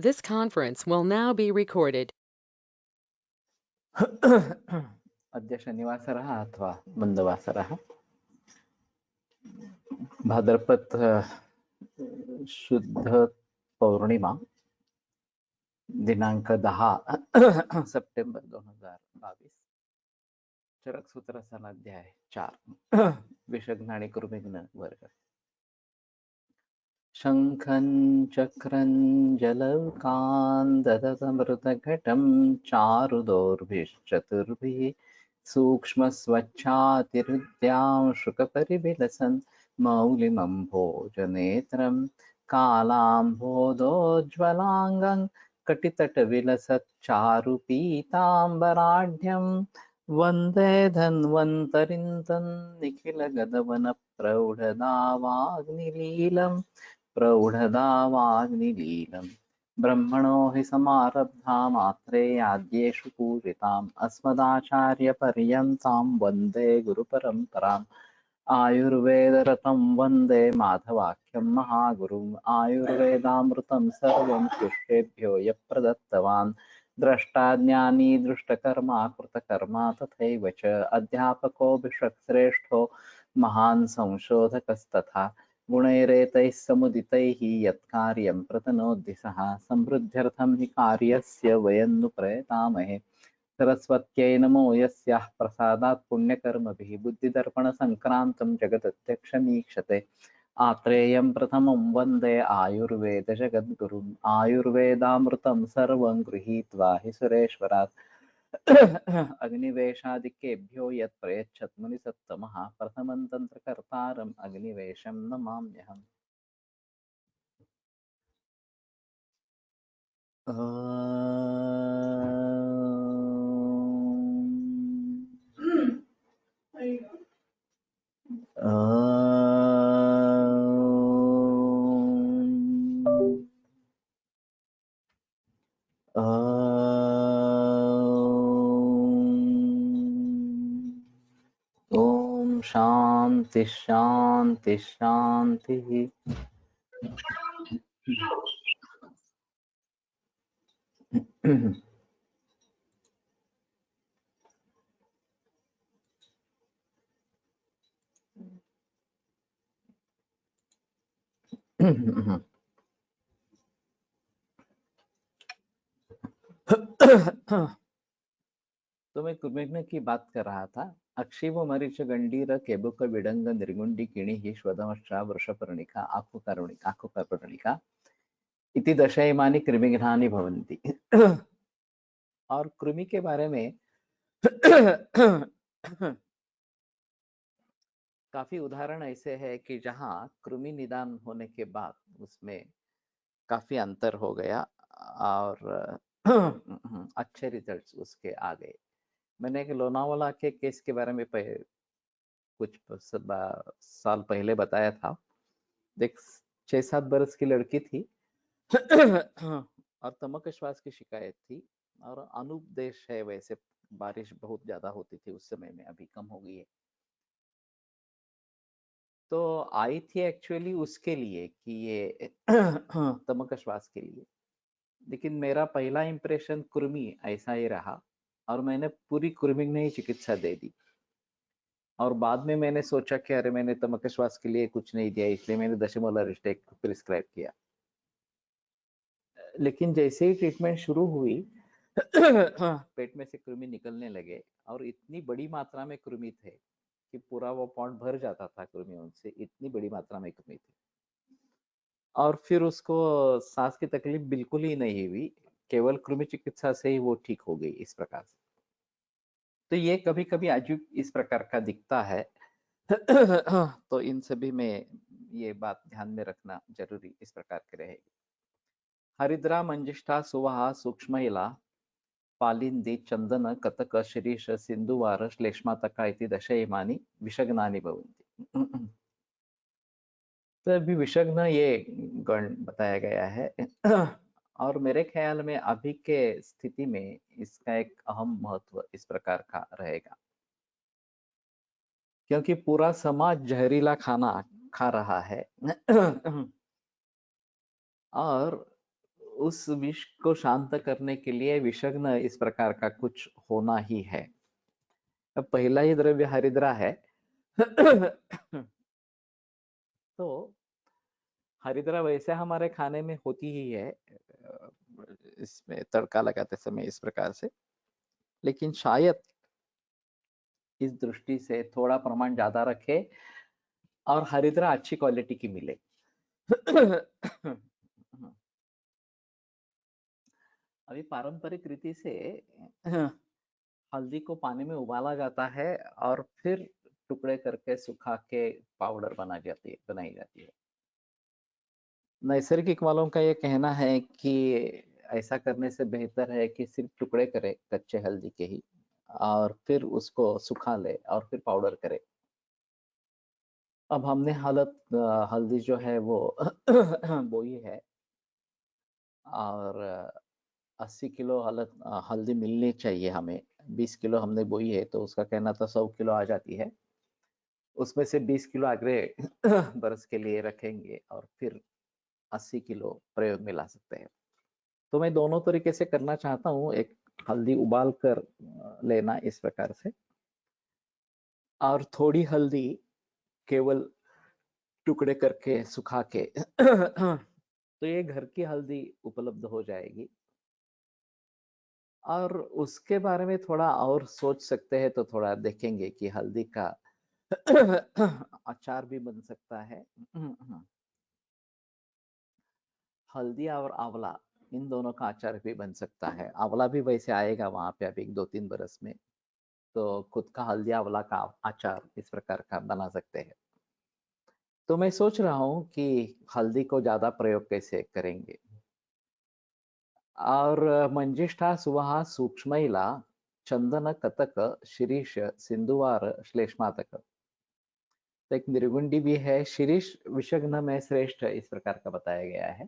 This conference will now be recorded. अद्य शनिवासरः अथवा मन्दवासरः भाद्रपद शुद्ध पौर्णिमा दिनांक 10 सप्टेंबर 2022 चरक सूत्र अध्याय 4 विषग्न कुर्मिघ्न वर्ग शंखं चक्रं जलौकान् ददतमृतघटं चारुदोर्भिश्चतुर्भिः सूक्ष्मस्वच्छातिहृद्यां शुकपरिविलसन् मौलिमम्भोजनेत्रं कालाम्भोदोज्ज्वलाङ्गं कटितटविलसच्चारुपीताम्बराढ्यं वन्दे धन्वन्तरिं तन्निखिलगदवनप्रौढदावाग्निलीलम् प्रौढदावाग्निलीलम् ब्रह्मणो हि समारब्धा मात्रेयाद्येषु पूजिताम् अस्मदाचार्यपर्यन्तां वन्दे गुरुपरम्पराम् आयुर्वेदरतं वन्दे माधवाख्यं महागुरुम् आयुर्वेदामृतं सर्वं शिष्येभ्यो यः प्रदत्तवान् द्रष्टा ज्ञानी दृष्टकर्मा कृतकर्मा तथैव च अध्यापको भिषक्श्रेष्ठो महान् संशोधकस्तथा गुणैरेतैः समुदितैः यत्कार्यं प्रतनोति सः समृद्ध्यर्थं हि कार्यस्य वयं नु प्रयतामहे सरस्वत्यै नमो यस्याः प्रसादात् पुण्यकर्मभिः बुद्धिदर्पणसङ्क्रान्तं जगदध्यक्षमीक्षते आत्रेयं प्रथमं वन्दे आयुर्वेदजगद्गुरुम् आयुर्वेदामृतं सर्वं गृहीत्वा हि सुरेश्वरात् अग्निवेशादिकेभ्यो यत् प्रयच्छत् मुनिसत्तमः प्रथमं तन्त्रकर्तारम् अग्निवेशं नमाम्यहम् ओम शांति शांति शांति। तो मैं कुर्मिघ्न की बात कर रहा था। अक्षिव मरीच गंडीर केबुक विडंग निर्गुंडी किणी ही श्वदमश्चा वृषपर्णिका आकुकर्णिका इति दशैमानि कृमिघ्नानि भवन्ति। और कृमि के बारे में काफी उदाहरण ऐसे है कि जहाँ कृमि निदान होने के बाद उसमें काफी अंतर हो गया और अच्छे रिजल्ट्स उसके आ गए। मैंने एक लोनावाला के केस के बारे में कुछ साल पहले बताया था। देख 6-7 बरस की लड़की थी और तमक श्वास की शिकायत थी और अनूप देश है, वैसे बारिश बहुत ज्यादा होती थी उस समय में, अभी कम हो गई है। तो आई थी एक्चुअली उसके लिए कि ये तमक श्वास के लिए, लेकिन मेरा पहला इंप्रेशन कृमि ऐसा ही रहा और मैंने पूरी कृमिघ्न ही चिकित्सा दे दी। और बाद में मैंने सोचा कि अरे मैंने तमक श्वास के लिए कुछ नहीं दिया, इसलिए मैंने दशमूल अरिस्टेक प्रिस्क्राइब किया। लेकिन जैसे ही ट्रीटमेंट शुरू हुई पेट में से कृमि निकलने लगे और इतनी बड़ी मात्रा में कृमि थे कि पूरा वो पॉन्ड भर जाता था कृमियों से, इतनी बड़ी मात्रा में कृमि थी। और फिर उसको सांस की तकलीफ बिल्कुल ही नहीं हुई, केवल कृमि चिकित्सा से ही वो ठीक हो गई इस प्रकार से। तो ये कभी कभी अजीब इस प्रकार का दिखता है। तो इन सभी में ये बात ध्यान में रखना जरूरी इस प्रकार की रहेगी। हरिद्रा मंजिष्ठा सुवहा सूक्ष्मइला पालिंदी चंदन कतक शिरीष सिंधुवार श्लेष्मातका इति दशैमानि विषग्नानि भवन्ति। तो अभी विषग्न ये गण बताया गया है और मेरे ख्याल में अभी के स्थिति में इसका एक अहम महत्व इस प्रकार का रहेगा, क्योंकि पूरा समाज जहरीला खाना खा रहा है और उस विष को शांत करने के लिए विषग्न इस प्रकार का कुछ होना ही है। अब पहला ही द्रव्य हरिद्रा है। तो हरिद्रा वैसे हमारे खाने में होती ही है, इसमें तड़का लगाते समय इस प्रकार से, लेकिन शायद इस दृष्टि से थोड़ा प्रमाण ज्यादा रखे और हरिद्रा अच्छी क्वालिटी की मिले। अभी पारंपरिक रीति से हल्दी को पानी में उबाला जाता है और फिर टुकड़े करके सुखा के पाउडर बनाई जाती है। नैसर्गिक वालों का ये कहना है कि ऐसा करने से बेहतर है कि सिर्फ टुकड़े करे कच्चे हल्दी के ही, और फिर उसको सुखा ले और फिर पाउडर करे। अब हमने हल्दी जो है वो बोई है, और 80 किलो हल्दी मिलनी चाहिए हमें। 20 किलो हमने बोई है, तो उसका कहना था 100 किलो आ जाती है। उसमें से 20 किलो अगले बरस के लिए रखेंगे और फिर 80 किलो प्रयोग में ला सकते हैं। तो मैं दोनों तरीके से करना चाहता हूँ। एक, हल्दी उबाल कर लेना इस प्रकार से, और थोड़ी हल्दी केवल टुकड़े करके सुखा के तो ये घर की हल्दी उपलब्ध हो जाएगी। और उसके बारे में थोड़ा और सोच सकते हैं, तो थोड़ा देखेंगे कि हल्दी का अचार भी बन सकता है। हल्दी और आंवला, इन दोनों का अचार भी बन सकता है। आंवला भी वैसे आएगा वहां पे अभी 2-3 बरस में, तो खुद का हल्दी आंवला का अचार इस प्रकार का बना सकते हैं। तो मैं सोच रहा हूँ कि हल्दी को ज्यादा प्रयोग कैसे करेंगे। और मंजिष्ठा सुवहा सूक्ष्मैला चंदन कतक शिरीष सिंधुवार श्लेष्मातक। तो एक निर्गुंडी भी है, शिरीष विषग्न में श्रेष्ठ इस प्रकार का बताया गया है।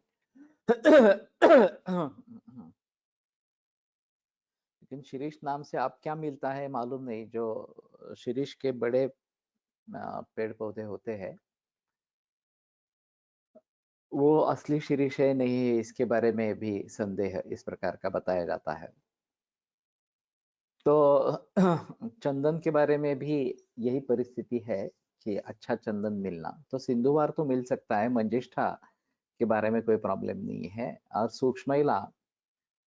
लेकिन शिरीष नाम से आप क्या मिलता है मालूम नहीं। जो शिरीष के बड़े पेड़ पौधे होते हैं, वो असली शिरीष है नहीं है, इसके बारे में भी संदेह इस प्रकार का बताया जाता है। तो चंदन के बारे में भी यही परिस्थिति है कि अच्छा चंदन मिलना, तो सिंधुवार तो मिल सकता है, मंजिष्ठा के बारे में कोई प्रॉब्लम नहीं है, और सूक्ष्मैला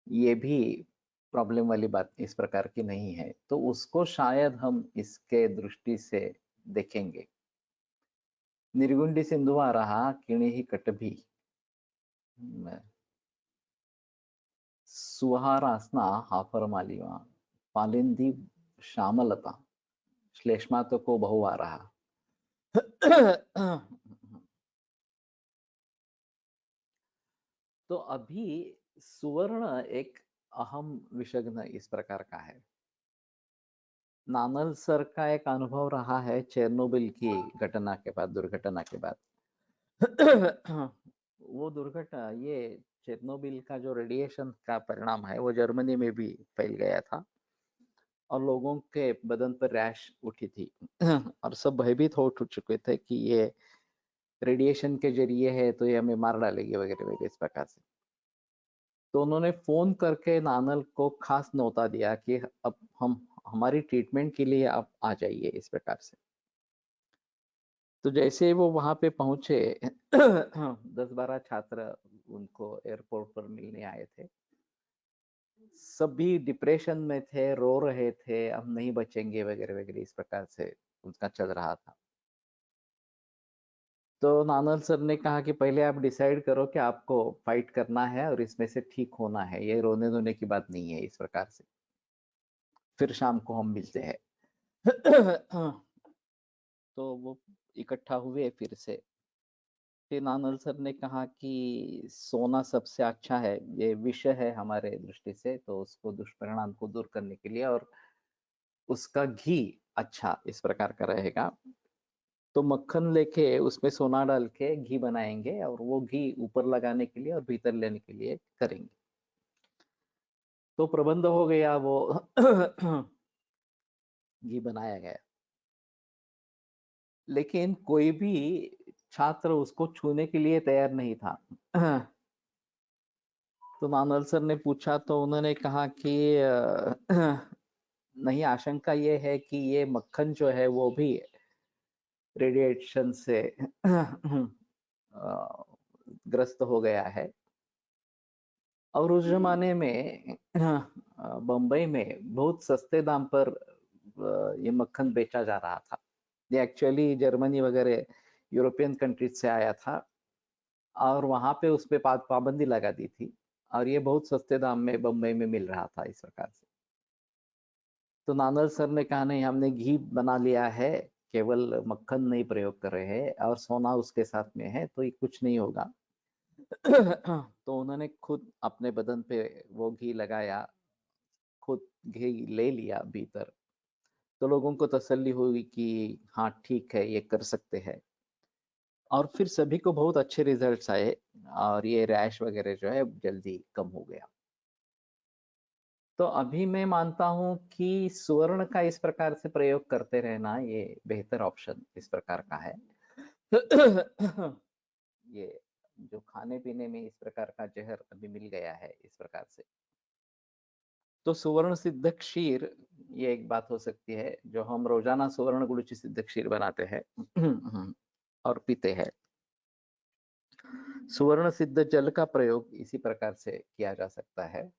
ये भी प्रॉब्लम वाली बात इस प्रकार की नहीं है। तो उसको शायद हम इसके दृष्टि से देखेंगे। निर्गुंडी सिंधुवा रहा किणी ही कटभी, सुहारासना हाफर मालिवा, पालिंदी श्यामलता, श्लेष्मा तो को बहु आ रहा। तो अभी सुवर्ण एक अहम विषग्न इस प्रकार का है। नानल सर का एक अनुभव रहा है चेरनोबिल की घटना के बाद, दुर्घटना के बाद। वो दुर्घटना, ये चेरनोबिल का जो रेडिएशन का परिणाम है, वो जर्मनी में भी फैल गया था और लोगों के बदन पर रैश उठी थी। और सब भयभीत हो चुके थे कि ये रेडिएशन के जरिए है, तो ये हमें मार डालेगी वगैरह वगैरह इस प्रकार से। तो उन्होंने फोन करके नानल को खास न्योता दिया कि अब हम हमारी ट्रीटमेंट के लिए आप आ जाइए इस प्रकार से। तो जैसे वो वहां पे पहुंचे, 10-12 छात्र उनको एयरपोर्ट पर मिलने आए थे। सभी डिप्रेशन में थे, रो रहे थे, हम नहीं बचेंगे वगैरह वगैरह इस प्रकार से उनका चल रहा था। तो नानल सर ने कहा कि पहले आप डिसाइड करो कि आपको फाइट करना है और इसमें से ठीक होना है, ये रोने धोने की बात नहीं है इस प्रकार से। फिर शाम को हम मिलते हैं। तो वो इकट्ठा हुए फिर से। फिर नानल सर ने कहा कि सोना सबसे अच्छा है, ये विषय है हमारे दृष्टि से, तो उसको दुष्परिणाम को दूर करने के लिए, और उसका घी अच्छा इस प्रकार का रहेगा। तो मक्खन लेके उसमें सोना डाल के घी बनाएंगे और वो घी ऊपर लगाने के लिए और भीतर लेने के लिए करेंगे। तो प्रबंध हो गया, वो घी बनाया गया। लेकिन कोई भी छात्र उसको छूने के लिए तैयार नहीं था। तो नानल सर ने पूछा तो उन्होंने कहा कि नहीं, आशंका ये है कि ये मक्खन जो है वो भी रेडिएशन से ग्रस्त हो गया है। और उस जमाने में बम्बई में बहुत सस्ते दाम पर ये मक्खन बेचा जा रहा था। ये एक्चुअली जर्मनी वगैरह यूरोपियन कंट्रीज से आया था और वहां पे उस पे पाबंदी लगा दी थी और ये बहुत सस्ते दाम में बम्बई में मिल रहा था इस प्रकार से। तो नानल सर ने कहा नहीं, हमने घी बना लिया है, केवल मक्खन नहीं प्रयोग कर रहे हैं और सोना उसके साथ में है, तो ये कुछ नहीं होगा। तो उन्होंने खुद अपने बदन पे वो घी लगाया, खुद घी ले लिया भीतर। तो लोगों को तसल्ली हुई कि हाँ ठीक है, ये कर सकते हैं। और फिर सभी को बहुत अच्छे रिजल्ट्स आए और ये रैश वगैरह जो है जल्दी कम हो गया। तो अभी मैं मानता हूँ कि सुवर्ण का इस प्रकार से प्रयोग करते रहना ये बेहतर ऑप्शन इस प्रकार का है। ये जो खाने पीने में इस प्रकार का जहर अभी मिल गया है इस प्रकार से, तो सुवर्ण सिद्ध क्षीर ये एक बात हो सकती है, जो हम रोजाना सुवर्ण गुरुचि सिद्ध क्षीर बनाते हैं और पीते हैं। सुवर्ण सिद्ध जल का प्रयोग इसी प्रकार से किया जा सकता है।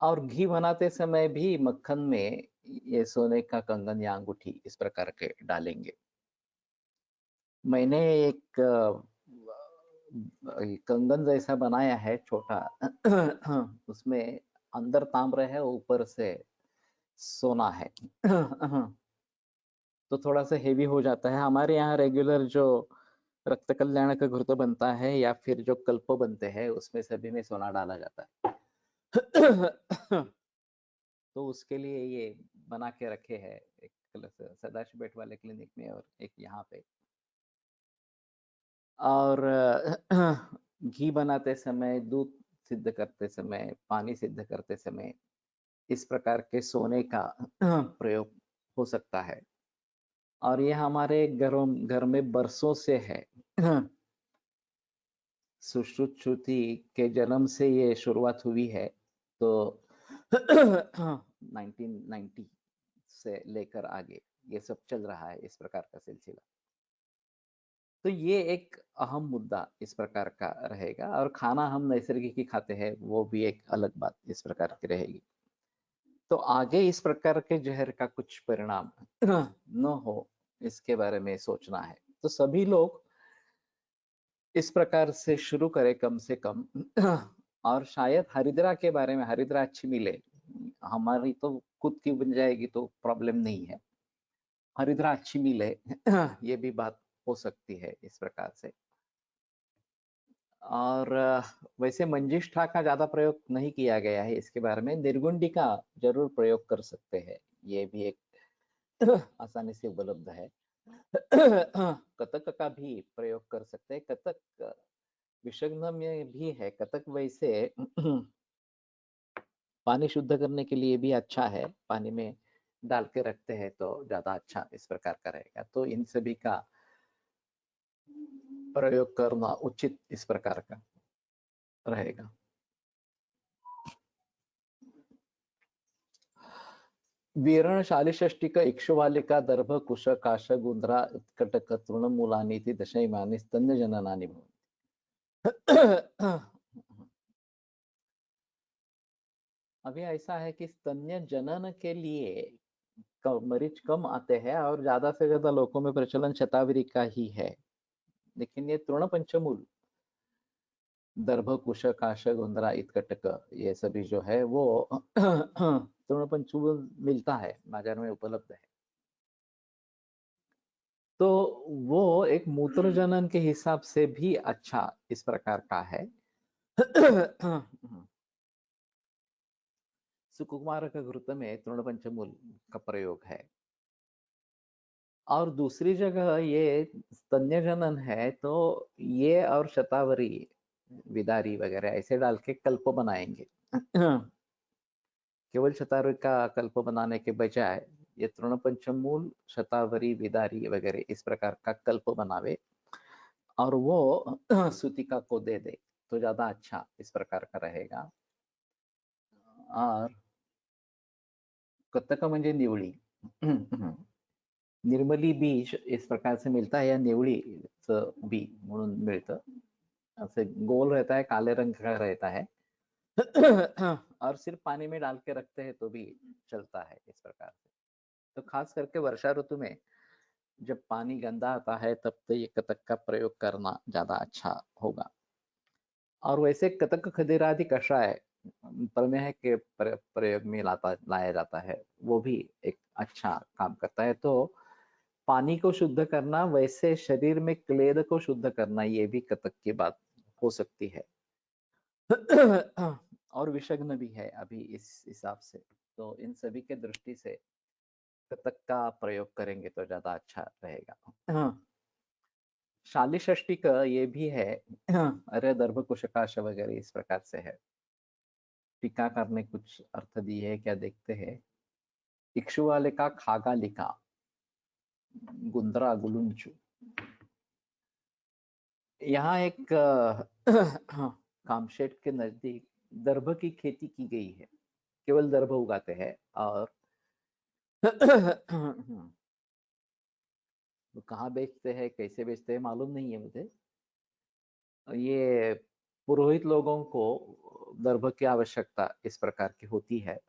और घी बनाते समय भी मक्खन में ये सोने का कंगन या अंगूठी इस प्रकार के डालेंगे। मैंने एक कंगन जैसा बनाया है छोटा, उसमें अंदर ताम्र है, ऊपर से सोना है। तो थोड़ा सा हेवी हो जाता है। हमारे यहाँ रेगुलर जो रक्त कल्याण का घृत बनता है या फिर जो कल्प बनते हैं उसमें सभी में सोना डाला जाता है। तो उसके लिए ये बना के रखे हैं, एक सदाशिव बेट वाले क्लिनिक में और एक यहाँ पे। और घी बनाते समय, दूध सिद्ध करते समय, पानी सिद्ध करते समय इस प्रकार के सोने का प्रयोग हो सकता है। और ये हमारे घर में बरसों से है। सुश्रुत श्रुति के जन्म से ये शुरुआत हुई है। तो 1990 से लेकर आगे ये सब चल रहा है इस प्रकार का सिलसिला। तो ये एक अहम मुद्दा इस प्रकार का रहेगा। और खाना हम नैसर्गिक ही खाते हैं, वो भी एक अलग बात इस प्रकार की रहेगी। तो आगे इस प्रकार के जहर का कुछ परिणाम न हो, इसके बारे में सोचना है। तो सभी लोग इस प्रकार से शुरू करें कम से कम। और शायद हरिद्रा के बारे में, हरिद्रा अच्छी मिले, हमारी तो खुद की बन जाएगी तो प्रॉब्लम नहीं है, हरिद्रा अच्छी मिले, ये भी बात हो सकती है इस प्रकार से। और वैसे मंजिष्ठा का ज्यादा प्रयोग नहीं किया गया है इसके बारे में। निर्गुंडी का जरूर प्रयोग कर सकते हैं, ये भी एक आसानी से उपलब्ध है। कतक का भी प्रयोग कर सकते हैं। कतक विषग्न में भी है। कतक वैसे पानी शुद्ध करने के लिए भी अच्छा है, पानी में डाल के रखते हैं तो ज्यादा अच्छा इस प्रकार का रहेगा। तो इन सभी का प्रयोग करना उचित इस प्रकार का रहेगा। वीरण शालिषष्टिक इक्षुवालिका दर्भ कुश काश गुंद्रा उत्कटक तृणमूलानीति दशैमानि स्तन्य जननानि भवन्ति। अभी ऐसा है कि स्तन्य जनन के लिए मरीज कम आते हैं और ज्यादा से ज्यादा लोगों में प्रचलन शतावरी का ही है। लेकिन ये तृण पंचमूल, दर्भ कुश काश गुंद्रा इत्कटक, ये सभी जो है वो तृण पंचमूल मिलता है, बाजार में उपलब्ध है। तो वो एक मूत्र जनन के हिसाब से भी अच्छा इस प्रकार का है। सुकुमार का घृत में तृण पंचमूल का प्रयोग है। और दूसरी जगह ये स्तन्य जनन है तो ये और शतावरी, विदारी वगैरह ऐसे डाल के कल्प बनाएंगे। केवल शतावरी का कल्प बनाने के बजाय ये तृण पंचमूल, शतावरी, विदारी वगैरह इस प्रकार का कल्प बनावे और वो सूतिका को दे दे। तो ज्यादा अच्छा इस प्रकार का रहेगा। और कतक म्हणजे निवळी निर्मली बीज इस प्रकार से मिलता है, या निवळीचं बी म्हणून मिळतं। ऐसे गोल रहता है, काले रंग का रहता है और सिर्फ पानी में डाल के रखते हैं तो भी चलता है इस प्रकार से। तो खास करके वर्षा ऋतु में जब पानी गंदा आता है तब तो ये कतक का प्रयोग करना ज्यादा अच्छा होगा। और वैसे कतक खदिरादि कषाय प्रमेह के प्रयोग में लाया जाता है, वो भी एक अच्छा काम करता है। तो पानी को शुद्ध करना, वैसे शरीर में क्लेद को शुद्ध करना, ये भी कतक की बात हो सकती है। और विषग्न भी है अभी इस हिसाब से। तो इन सभी के दृष्टि से कतक का प्रयोग करेंगे तो ज्यादा अच्छा रहेगा। शालिषष्ठी का ये भी है। अरे दर्भ कुशकाश वगैरह इस प्रकार से है। टीकाकार ने कुछ अर्थ दिए है, क्या देखते हैं। इक्षुवालिका खागालिका गुंद्रा गुलुंचु। यहाँ एक कामशेट के नजदीक दर्भ की खेती की गई है, केवल दर्भ उगाते हैं। और वो कहाँ बेचते हैं, कैसे बेचते हैं मालूम नहीं है मुझे। ये पुरोहित लोगों को दर्भ की आवश्यकता इस प्रकार की होती है।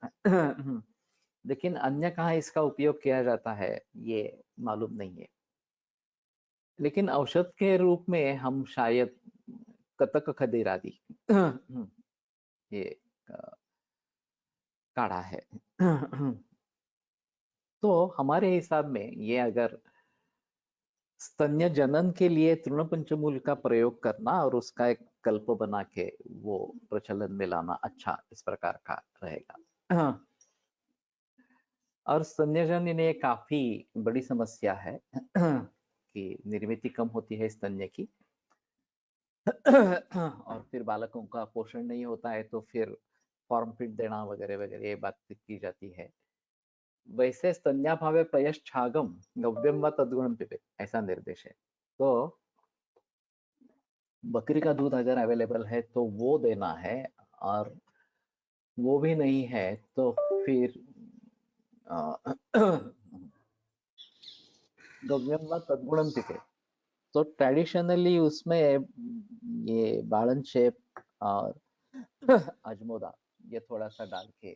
लेकिन अन्य कहाँ इसका उपयोग किया जाता है ये मालूम नहीं है। लेकिन औषध के रूप में हम शायद कतक खदेरादि ये काढ़ा है। तो हमारे हिसाब में ये अगर स्तन्य जनन के लिए तृणपंचमूल का प्रयोग करना और उसका एक कल्प बना के वो प्रचलन में लाना अच्छा इस प्रकार का रहेगा। और स्तन्यजन इन्हें काफी बड़ी समस्या है कि निर्मिति कम होती है स्तन्य की। और फिर बालकों का पोषण नहीं होता है तो फिर फॉर्म फिट देना वगैरह वगैरह ये बात की जाती है। वैसे स्तन्याभावे पयश्चागम गव्यम व तद्गुणम पिबेत, ऐसा निर्देश है। तो बकरी का दूध अगर अवेलेबल है तो वो देना है, और वो भी नहीं है तो फिर गव्यम व तद्गुणम पिबेत। तो ट्रेडिशनली उसमें ये बालन शेप और अजमोदा ये थोड़ा सा डाल के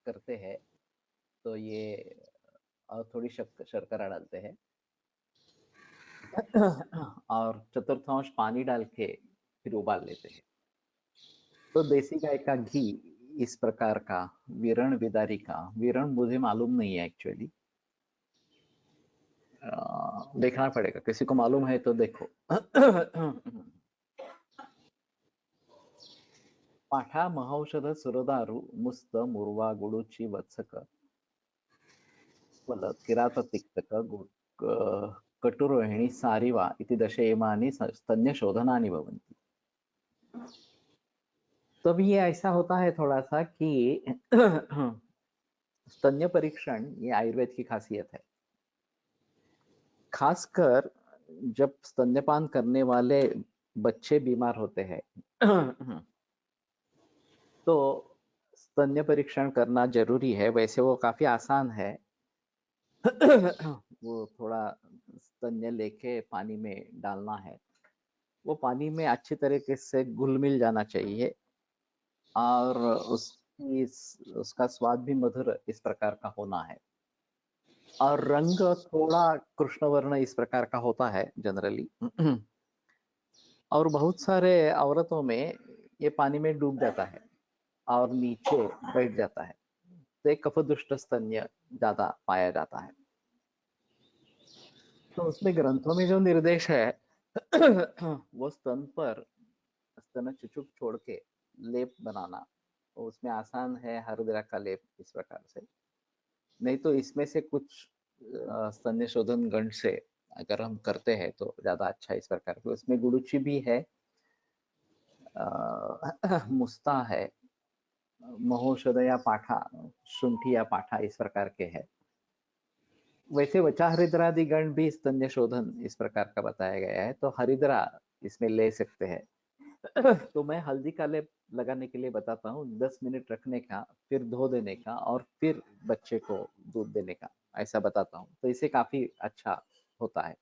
करते हैं। तो ये और थोड़ी शर्करा डालते हैं और चतुर्थांश पानी डाल के फिर उबाल लेते हैं। तो देसी गाय का घी इस प्रकार का विरण विदारी का, विरण मुझे मालूम नहीं है एक्चुअली, देखना पड़ेगा, किसी को मालूम है तो देखो। पाठा महौषध सुरदारु मुस्त मुर्वा गुडुची वत्सक वल किरात तिक्तक कटुरोहिणी सारिवा इति दशेयमानि स्तन्य शोधनानि भवन्ति। तब ये ऐसा होता है थोड़ा सा कि स्तन्य परीक्षण ये आयुर्वेद की खासियत है। खासकर जब स्तन्यपान करने वाले बच्चे बीमार होते हैं तो स्तन्य परीक्षण करना जरूरी है। वैसे वो काफी आसान है। वो थोड़ा स्तन्य लेके पानी में डालना है, वो पानी में अच्छी तरीके से घुल मिल जाना चाहिए और उसका स्वाद भी मधुर इस प्रकार का होना है। और रंग थोड़ा कृष्ण वर्ण इस प्रकार का होता है जनरली। और बहुत सारे औरतों में ये पानी में डूब जाता है और नीचे बैठ जाता है, तो एक कफदुष्ट स्तन्य ज्यादा पाया जाता है। तो उसमें ग्रंथों में जो निर्देश है वो स्तन पर स्तन चुचुक छोड़ के लेप बनाना, तो उसमें आसान है हरदरा का लेप इस प्रकार से। नहीं तो इसमें से कुछ स्तन्य शोधन गण से अगर हम करते हैं तो ज्यादा अच्छा इस प्रकार के। उसमें गुड़ुची भी है, मुस्ता है, महोषध या पाठा, शुंठी या पाठा इस प्रकार के है। वैसे वचा हरिद्रादि गण भी स्तन्य शोधन इस प्रकार का बताया गया है, तो हरिद्रा इसमें ले सकते हैं। तो मैं हल्दी का लेप लगाने के लिए बताता हूँ, 10 मिनट रखने का, फिर धो देने का और फिर बच्चे को दूध देने का, ऐसा बताता हूँ। तो इससे काफी अच्छा होता है।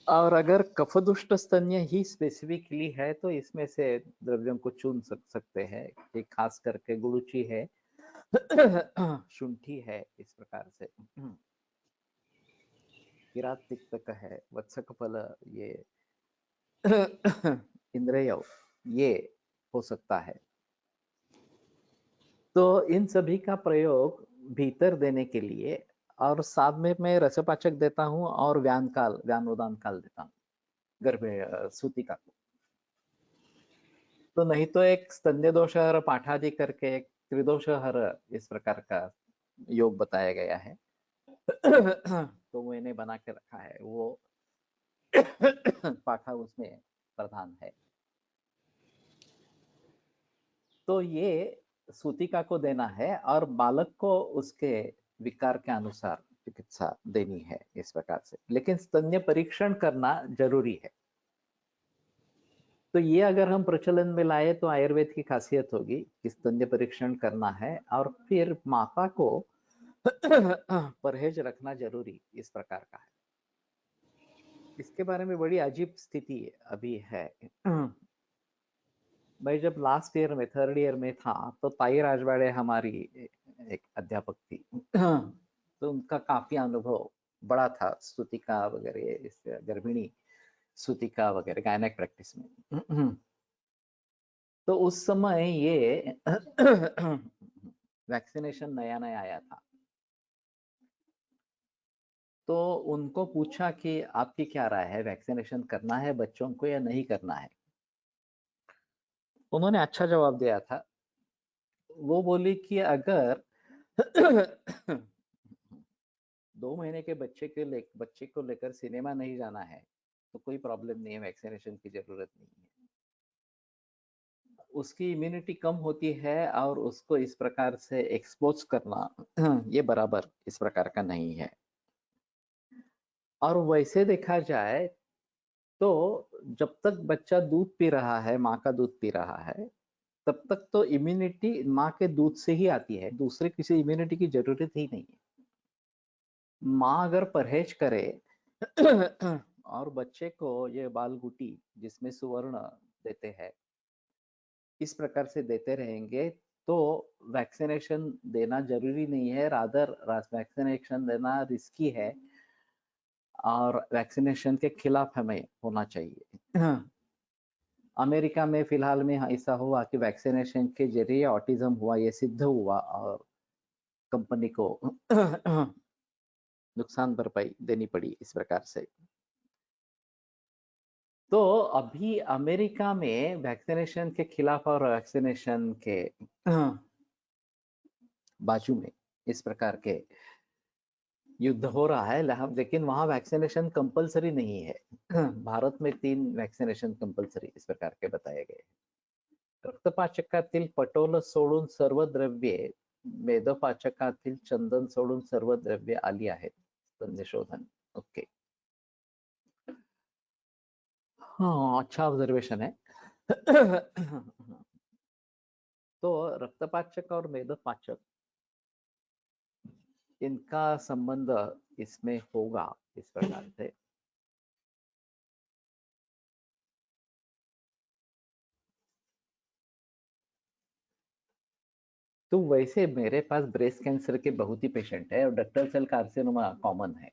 और अगर कफदुष्ट स्तन्य ही स्पेसिफिकली है तो इसमें से द्रव्यों को चुन सकते हैं कि खास करके गुड़ुचि है, शुंठी है, इस प्रकार से किरात तिक्तक है, वत्सक फल, ये इंद्रिय, ये हो सकता है। तो इन सभी का प्रयोग भीतर देने के लिए, और साथ में मैं रसपाचक देता हूँ और व्यान उदान काल देता हूँ गर्भे सूतिका को। तो नहीं तो एक स्तन्य दोषहर पाठादि करके एक त्रिदोषहर इस प्रकार का योग बताया गया है। तो मैंने बना के रखा है, वो पाठा उसमें प्रधान है। तो ये सूतिका को देना है और बालक को उसके विकार के अनुसार चिकित्सा देनी है इस प्रकार से, लेकिन स्तन्य परीक्षण करना जरूरी है। तो ये अगर हम प्रचलन में लाए तो आयुर्वेद की खासियत होगी कि स्तन्य परीक्षण करना है और फिर माता को परहेज रखना जरूरी इस प्रकार का है। इसके बारे में बड़ी अजीब स्थिति अभी है। मैं जब लास्ट ईयर में, थर्ड ईयर में था, तो ताई राजवाड़े हमारी एक अध्यापक थी। तो उनका काफी अनुभव बड़ा था स्तुतिका वगैरह, इस गर्भिणी स्तुतिका वगैरह गायनेक प्रैक्टिस में। तो उस समय ये वैक्सीनेशन नया नया आया था। तो उनको पूछा कि आपकी क्या राय है, वैक्सीनेशन करना है बच्चों को या नहीं करना है। उन्होंने अच्छा जवाब दिया था। वो बोली कि अगर 2 महीने के बच्चे को लेकर सिनेमा नहीं जाना है तो कोई प्रॉब्लम नहीं है, वैक्सीनेशन की जरूरत नहीं है। उसकी इम्यूनिटी कम होती है और उसको इस प्रकार से एक्सपोज करना ये बराबर इस प्रकार का नहीं है। और वैसे देखा जाए तो जब तक बच्चा दूध पी रहा है, माँ का दूध पी रहा है, तब तक तो इम्यूनिटी माँ के दूध से ही आती है, दूसरे किसी इम्यूनिटी की जरूरत ही नहीं है। माँ अगर परहेज करे और बच्चे को ये बाल गुटी जिसमें सुवर्ण देते हैं, इस प्रकार से देते रहेंगे तो वैक्सीनेशन देना जरूरी नहीं है, रादर वैक्सीनेशन देना रिस्की है और वैक्सीनेशन के खिलाफ हमें होना चाहिए। अमेरिका में फिलहाल में ऐसा हुआ कि वैक्सीनेशन के जरिए ऑटिज्म हुआ, ये सिद्ध हुआ और कंपनी को नुकसान भरपाई देनी पड़ी इस प्रकार से। तो अभी अमेरिका में वैक्सीनेशन के खिलाफ और वैक्सीनेशन के बाजू में इस प्रकार के युद्ध हो रहा है, लेकिन वहां वैक्सीनेशन कंपलसरी नहीं है। भारत में 3 वैक्सीनेशन कंपलसरी इस प्रकार के बताए गए। रक्तपाचकातील पटोल सोडून सर्व द्रव्ये, मेदपाचकातील चंदन सोडून सर्व द्रव्ये आली आहेत संशोधन। ओके, हाँ अच्छा ऑब्जर्वेशन है। तो रक्तपाचक और मेदपाचक, इनका संबंध इसमें होगा इस प्रकार से। तो वैसे मेरे पास ब्रेस्ट कैंसर के बहुत ही पेशेंट है और डक्टल सेल कार्सिनोमा कॉमन है।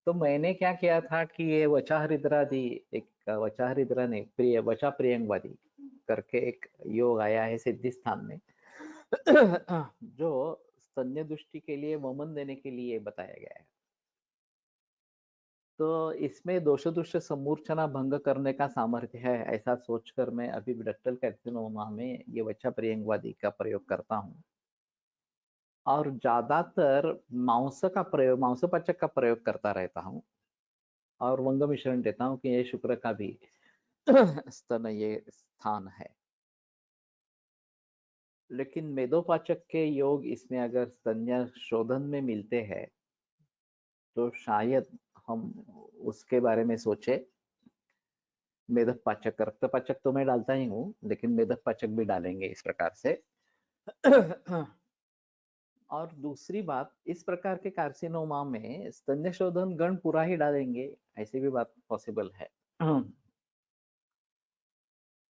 तो मैंने क्या किया था कि ये वचा हरिद्रादि, एक वचा हरिद्रा ने प्रिय वचा प्रियंगवादी करके एक योग आया है सिद्धि स्थान में, जो स्तन्य दृष्टि के लिए वमन देने के लिए बताया गया है। तो इसमें दोष दुष्ट समूर्छना भंग करने का सामर्थ्य है, ऐसा सोचकर मैं अभी डक्टल कार्सिनोमा में ये वचा प्रियंगवादी का प्रयोग करता हूँ। और ज्यादातर मांसपाचक का प्रयोग करता रहता हूँ और वंग मिश्रण देता हूँ कि ये शुक्र का भी स्तन ये स्थान है। लेकिन मेदोपाचक के योग इसमें अगर स्तन्य शोधन में मिलते हैं तो शायद हम उसके बारे में सोचे। मेदक पाचक, रक्त पाचक तो मैं डालता ही हूँ, लेकिन मेदक पाचक भी डालेंगे इस प्रकार से। और दूसरी बात, इस प्रकार के कार्सिनोमा में स्तन्य शोधन गण पूरा ही डालेंगे, ऐसी भी बात पॉसिबल है।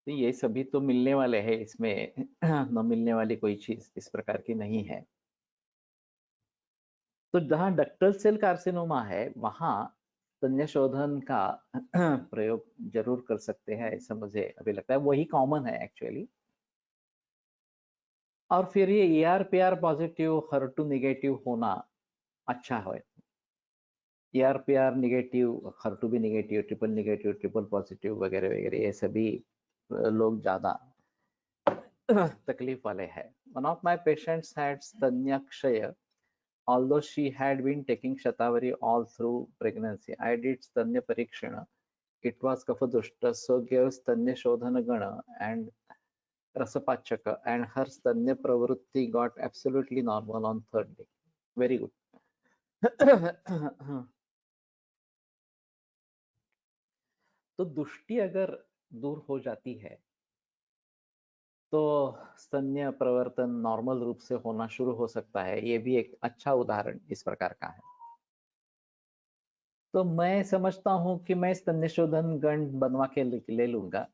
तो ये सभी तो मिलने वाले हैं, इसमें न मिलने वाली कोई चीज इस प्रकार की नहीं है। तो जहां डक्टल सेल कार्सिनोमा है वहां स्तन्य शोधन का प्रयोग जरूर कर सकते हैं, ऐसा मुझे अभी लगता है, वही कॉमन है एक्चुअली। और फिर ये ER-PR पॉजिटिव HER2 नेगेटिव होना अच्छा है। ER-PR नेगेटिव, HER2 भी negative, triple negative, triple positive वगैरह वगैरह, ये सभी लोग ज्यादा तकलीफ वाले हैं। One of my patients had स्तन्यक्षय, although she had been taking Shatavari all through pregnancy. I did Stanya Parikshana. It was Kafadushta, so gave Stanya Shodhana Gana and Rasapachaka, and her Stanya Pravrutti got absolutely normal on third day. Very good. तो दुष्टि अगर दूर हो जाती है तो स्तन्य प्रवर्तन normal रूप से होना शुरू हो सकता है। ये भी एक अच्छा उदाहरण इस प्रकार का है। तो मैं समझता हूँ कि मैं स्तन्य शोधन गण बनवा के ले लूंगा।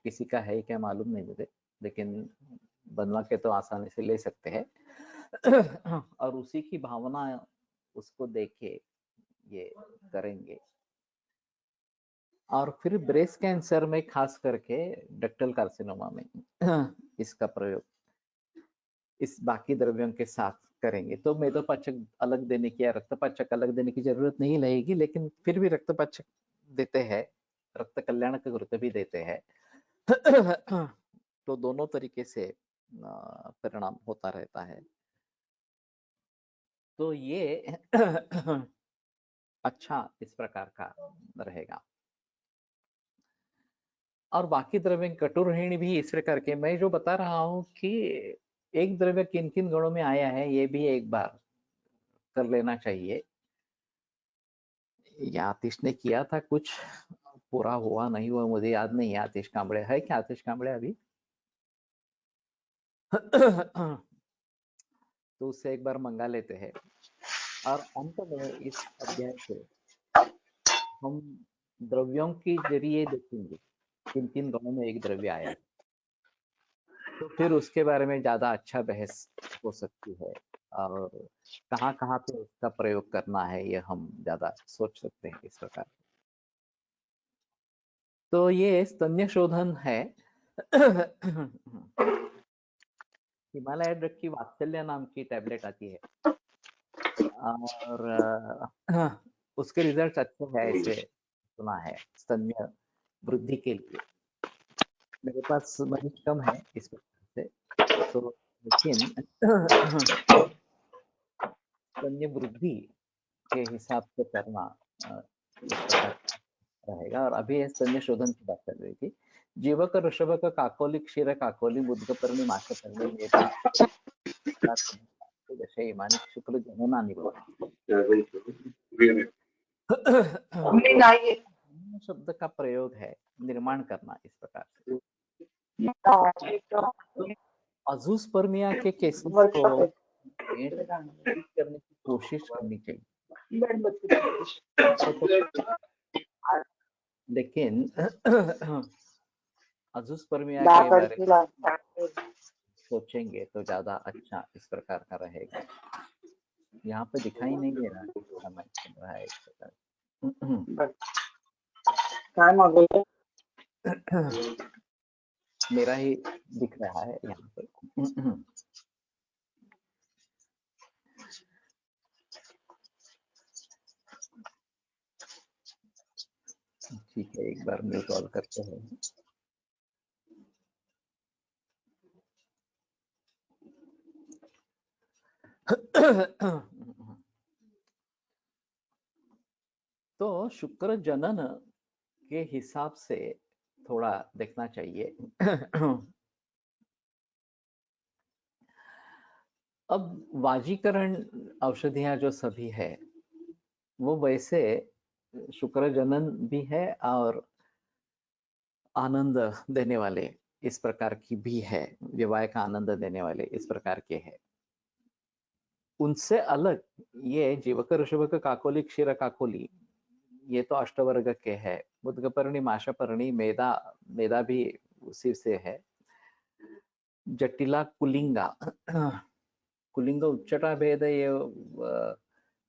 किसी का है क्या मालूम नहीं मुझे, लेकिन बनवा के तो आसानी से ले सकते हैं। और उसी की भावना उसको देके ये करेंगे। और फिर ब्रेस्ट कैंसर में खास करके डक्टल कार्सिनोमा में इसका प्रयोग इस बाकी द्रव्यों के साथ करेंगे। तो मेदोपाचक अलग देने की या रक्तपाचक अलग देने की जरूरत नहीं रहेगी, लेकिन फिर भी रक्तपाचक देते हैं, रक्त कल्याण का गुरुत्व भी देते हैं। तो दोनों तरीके से परिणाम होता रहता है। तो ये अच्छा इस प्रकार का रहेगा। और बाकी द्रव्य कटुरहिणी भी इस प्रकार के, मैं जो बता रहा हूँ कि एक द्रव्य किन किन गणों में आया है ये भी एक बार कर लेना चाहिए। या आतिश ने किया था कुछ, पूरा हुआ नहीं हुआ मुझे याद नहीं है। आतिश कांबड़े है क्या? आतिश कांबड़े अभी तो उससे एक बार मंगा लेते हैं। और अंत में इस अध्याय से हम द्रव्यों के जरिए देखेंगे किन किन गणों में एक द्रव्य आया है। तो फिर उसके बारे में ज्यादा अच्छा बहस हो सकती है, और कहाँ कहाँ पे उसका प्रयोग करना है ये हम ज्यादा सोच सकते हैं इस प्रकार। तो ये स्तन्य शोधन है। हिमालय ड्रग की वात्सल्य नाम की टैबलेट आती है, और उसके रिजल्ट अच्छे हैं ऐसे सुना है स्तन्य वृद्धि के लिए। मेरे पास मरीज कम है इस प्रकार से, तो लेकिन स्तन्य वृद्धि के हिसाब से करना इस प्रकार रहेगा। और अभी स्तन्य शोधन की बात कर रही थी। जीवक ऋषभक काकोली क्षीर काकोली मुद्गपर्णी माशपर्णी मेधा जैसे इमानी शुक्ल जनना शब्द का प्रयोग है निर्माण करना इस प्रकार से। तो अजूस्पर्मिया के केसेस को करने की कोशिश करनी चाहिए, लेकिन अजूस्पर्मिया के बारे में सोचेंगे तो ज्यादा अच्छा इस प्रकार का रहेगा। यहाँ पे दिखाई नहीं दे रहा मैं चल रहा है इस प्रकार। मेरा ही दिख रहा है यहाँ पे। ठीक है, एक बार म्यूट ऑल करते हैं। तो शुक्र जनन के हिसाब से थोड़ा देखना चाहिए। अब वाजीकरण औषधियां जो सभी है वो वैसे शुक्र जनन भी है और आनंद देने वाले इस प्रकार की भी है, विवाह का आनंद देने वाले इस प्रकार के है। उनसे अलग ये जीवक ऋषभक काकोली क्षीर काकोली, ये तो अष्टवर्ग के है। मुद्गपर्णी माशापर्णी मेधा, मेधा भी उसी से है। जटिला कुलिंगा, कुलिंग उच्चटा भेद ये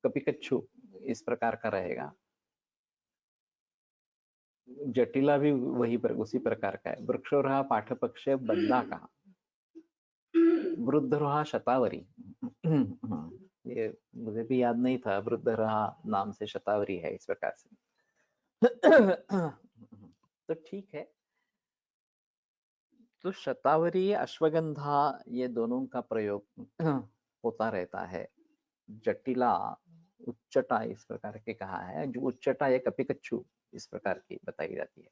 कपिकच्छु इस प्रकार का रहेगा। जटिला भी वही उसी प्रकार का है। वृक्षो रहा पाठपक्ष बंदा का, वृद्ध रहा शतावरी। ये मुझे भी याद नहीं था, वृद्ध रहा नाम से शतावरी है इस प्रकार से। तो ठीक है, तो शतावरी अश्वगंधा ये दोनों का प्रयोग होता रहता है। जटिला उच्चटा इस प्रकार के कहा है, जो उच्चटा एक कपिकच्छु इस प्रकार की बताई जाती है।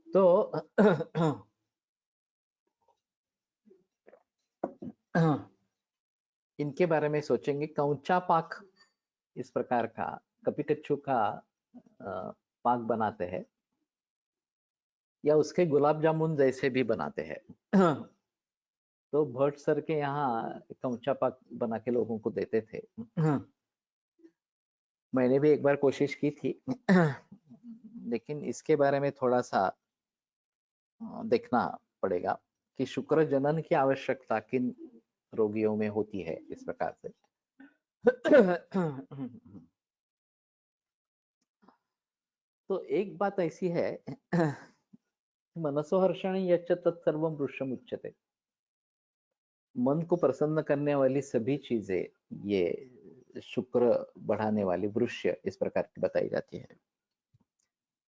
तो इनके बारे में सोचेंगे। कौचा पाक इस प्रकार का कपिकच्छु का पाक बनाते हैं, या उसके गुलाब जामुन जैसे भी बनाते हैं। तो भट्ट सर के यहाँ कौचा पाक बना के लोगों को देते थे। मैंने भी एक बार कोशिश की थी, लेकिन इसके बारे में थोड़ा सा देखना पड़ेगा कि शुक्र जनन की आवश्यकता किन रोगियों में होती है इस प्रकार से। तो एक बात ऐसी है, मनसोहर्षण यच्च तत्सर्वं वृक्षम उच्यते। मन को प्रसन्न करने वाली सभी चीजें ये शुक्र बढ़ाने वाली वृक्ष इस प्रकार की बताई जाती है।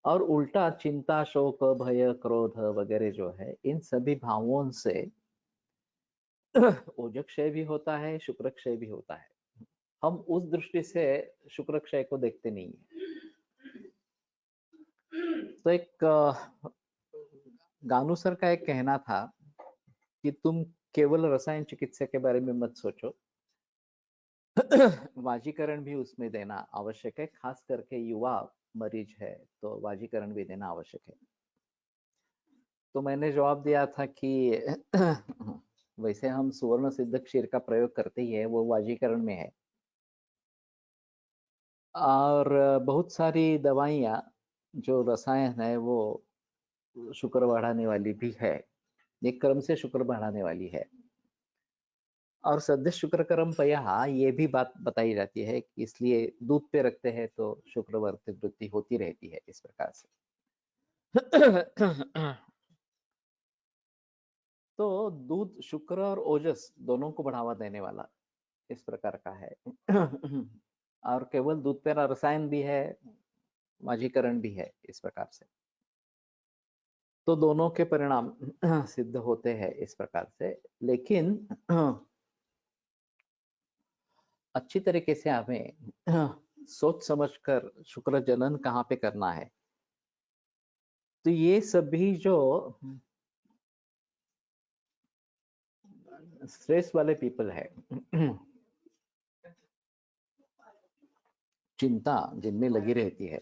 और उल्टा चिंता शोक भय क्रोध वगैरह जो है, इन सभी भावों से ओजक्षय भी होता है, शुक्रक्षय भी होता है। हम उस दृष्टि से शुक्रक्षय को देखते नहीं है। तो एक गानू सर का एक कहना था कि तुम केवल रसायन चिकित्सा के बारे में मत सोचो, वाजीकरण भी उसमें देना आवश्यक है। खास करके युवा मरीज है तो वाजीकरण भी देना आवश्यक है। तो मैंने जवाब दिया था कि वैसे हम सुवर्ण सिद्ध क्षीर का प्रयोग करते ही है, वो वाजीकरण में है। और बहुत सारी दवाइयाँ जो रसायन है वो शुक्र बढ़ाने वाली भी है, एक क्रम से शुक्र बढ़ाने वाली है। और सद्य शुक्र कर्म पया, ये भी बात बताई जाती है कि इसलिए दूध पे रखते हैं तो शुक्र वर्ग वृद्धि होती रहती है इस प्रकार से। तो दूध शुक्र और ओजस दोनों को बढ़ावा देने वाला इस प्रकार का है। और केवल दूध पे रसायन भी है, वाजीकरण भी है इस प्रकार से। तो दोनों के परिणाम सिद्ध होते हैं इस प्रकार से। लेकिन अच्छी तरीके से हमें सोच समझकर शुक्र जनन कहाँ पे करना है। तो ये सभी जो स्ट्रेस वाले पीपल है, चिंता जिनमें लगी रहती है,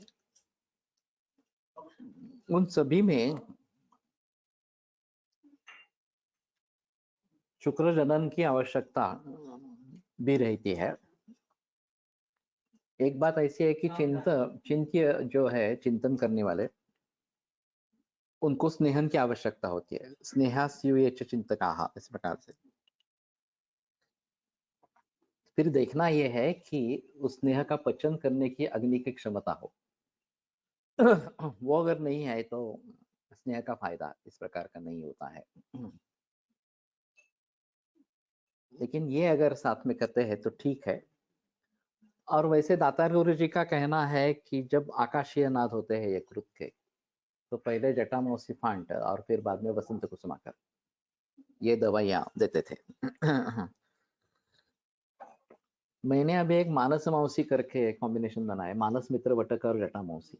उन सभी में शुक्र जनन की आवश्यकता भी रहती है। एक बात ऐसी है कि चिंत्य जो है, चिंतन करने वाले, उनको स्नेहन की आवश्यकता होती है। स्नेहास्यु चिंतकाः इस प्रकार से। फिर देखना यह है कि उस स्नेह का पचन करने की अग्नि की क्षमता हो। वो अगर नहीं है तो स्नेह का फायदा इस प्रकार का नहीं होता है। लेकिन ये अगर साथ में करते हैं तो ठीक है। और वैसे दातार गुरु जी का कहना है कि जब आकाशीय नाद होते हैं यकृत के, तो पहले जटामौसी फांट और फिर बाद में वसंत कुसुमाकर, ये दवाइयाँ देते थे। मैंने अभी एक मानस मौसी करके कॉम्बिनेशन बनाया, मानस मित्र वटक और जटा मौसी,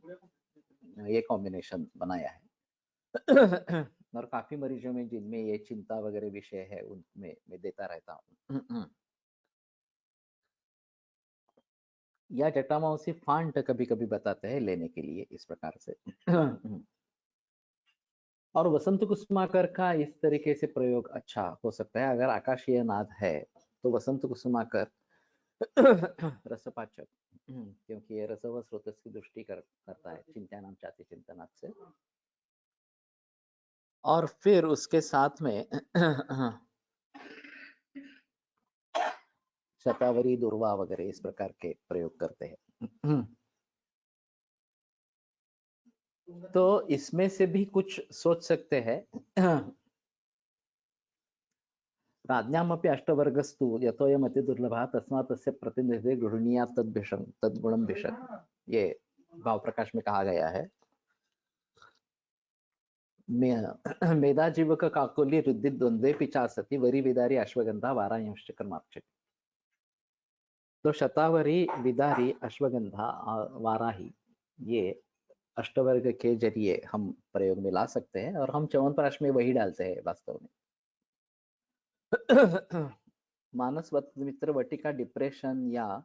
ये कॉम्बिनेशन बनाया है। और काफी मरीजों में जिनमें ये चिंता वगैरह विषय है उनमें मैं देता रहता हूँ। या जटामांसी फांट कभी कभी बताते हैं लेने के लिए इस प्रकार से। और वसंत कुसुमाकर का इस तरीके से प्रयोग अच्छा हो सकता है। अगर आकाशीय नाद है तो वसंत कुसुमाकर रसपाचक, क्योंकि ये रसव स्रोत की दृष्टि करता है चिंतनाम चाति चिंतनात् से। और फिर उसके साथ में शतावरी दुर्वा वगैरह इस प्रकार के प्रयोग करते हैं। तो इसमें से भी कुछ सोच सकते हैं। राज्ञामपि अष्टवर्गस्तु यतोयमति दुर्लभः तस्मात् तस्य प्रतिनिधि गृहणीया तद्भिषं तद्गुणं भिषक्, ये भाव प्रकाश में कहा गया है। मेधा जीवक काकोली रुद्धि द्वंद्वे पिचा सती वरी विदारी अश्वगंधा वारायंश कर्माक्षक। तो शतावरी, विदारी, अश्वगंधा और वाराही, ये अष्टवर्ग के जरिए हम प्रयोग में ला सकते हैं और हम च्यवनप्राश में वही डालते हैं वास्तव में। मानस मित्र वटिका डिप्रेशन या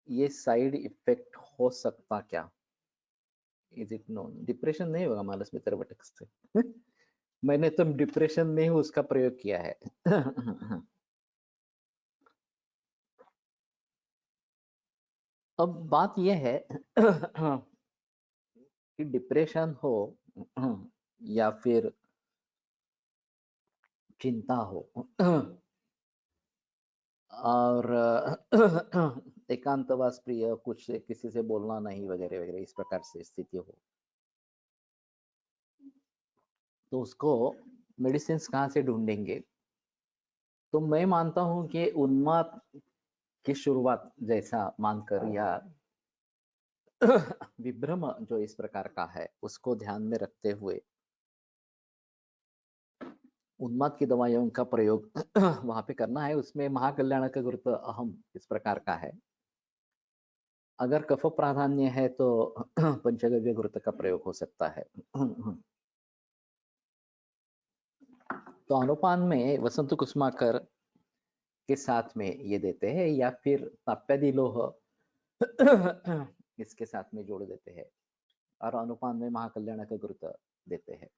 ये साइड इफेक्ट हो सकता क्या? Is it known? डिप्रेशन नहीं होगा मानस मित्र वटिक से। मैंने तो डिप्रेशन में ही उसका प्रयोग किया है। अब बात यह है कि डिप्रेशन हो या फिर चिंता हो और एकांतवास प्रिय, कुछ से किसी से बोलना नहीं वगैरह वगैरह इस प्रकार से स्थिति हो, तो उसको मेडिसिन कहाँ से ढूंढेंगे? तो मैं मानता हूं कि उन्माद की शुरुआत जैसा मानकर या विभ्रम जो इस प्रकार का है उसको ध्यान में रखते हुए उन्माद की दवाइयों का प्रयोग वहां पे करना है। उसमें महाकल्याण का गुरुत्व अहम इस प्रकार का है। अगर कफ प्राधान्य है तो पंचगव्य गुरुत्व का प्रयोग हो सकता है। तो अनुपान में वसंत कुसुमाकर के साथ में ये देते हैं या फिर ताप्यादि लोह इसके साथ में जोड़ देते हैं और अनुपान में महाकल्याण का गुरुत्व देते हैं।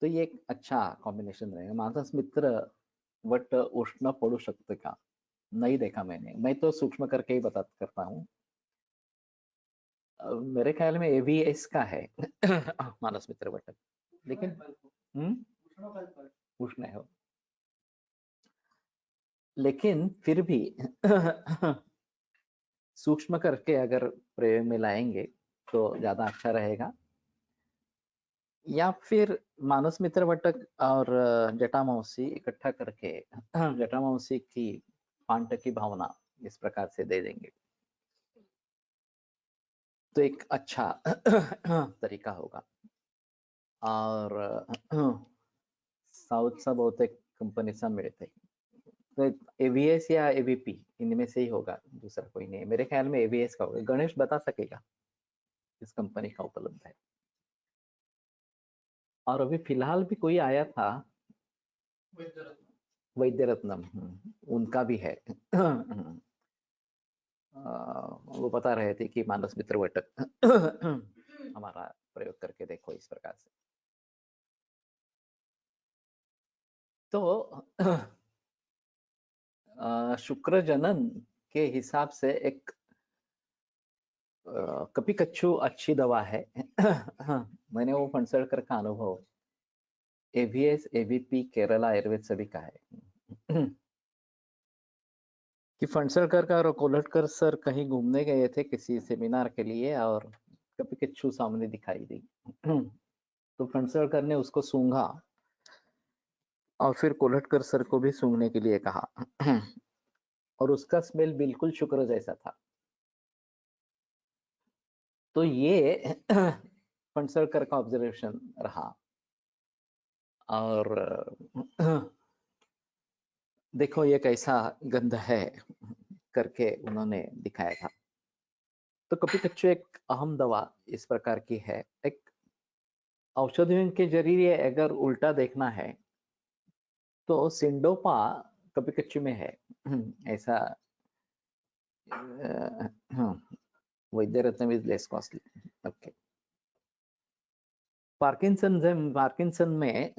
तो ये एक अच्छा कॉम्बिनेशन रहेगा। मानस मित्र वट उष्ण पड़ू शकते का? नहीं देखा मैंने, मैं तो सूक्ष्म करके ही बता करता हूँ। मेरे ख्याल में एवीएस का है मानस मित्र वट, लेकिन उष्ण है, लेकिन फिर भी सूक्ष्म करके अगर प्रयोग में लाएंगे तो ज्यादा अच्छा रहेगा। या फिर मानस मित्र वटक और जटामांसी इकट्ठा करके जटामांसी की पांट की भावना इस प्रकार से दे देंगे तो एक अच्छा तरीका होगा। और साऊथचा बहुतेक कंपनीचा मिळते, तो एवीएस या एवीपी इनमें से ही होगा, दूसरा कोई नहीं। मेरे ख्याल में एवीएस का होगा। गणेश बता सकेगा किस कंपनी का उपलब्ध है। और अभी फिलहाल भी कोई आया था वैद्य रत्नम, उनका भी है। वो बता रहे थे कि मानस मित्र वटक हमारा प्रयोग करके देखो इस प्रकार से। तो शुक्र जनन के हिसाब से एक कपी कच्छू अच्छी दवा है। मैंने वो फणसलकर का अनुभव एवीएस एवीपी केरला आयुर्वेद सभी का है कि फणसलकर का और कोलटकर सर कहीं घूमने गए थे किसी सेमिनार के लिए और कपी कच्छू सामने दिखाई दी। तो फणसलकर ने उसको सूंघा और फिर कोलटकर सर को भी सूंघने के लिए कहा और उसका स्मेल बिल्कुल शुक्र जैसा था। तो ये फणसलकर का ऑब्जर्वेशन रहा और देखो ये कैसा गंध है करके उन्होंने दिखाया था। तो कपी कच्चू एक अहम दवा इस प्रकार की है। एक औषधियों के जरिए अगर उल्टा देखना है तो सिंडोपा कपी कच्चू में है ऐसा Vaidyaratnam is less costly. Okay. Parkinson में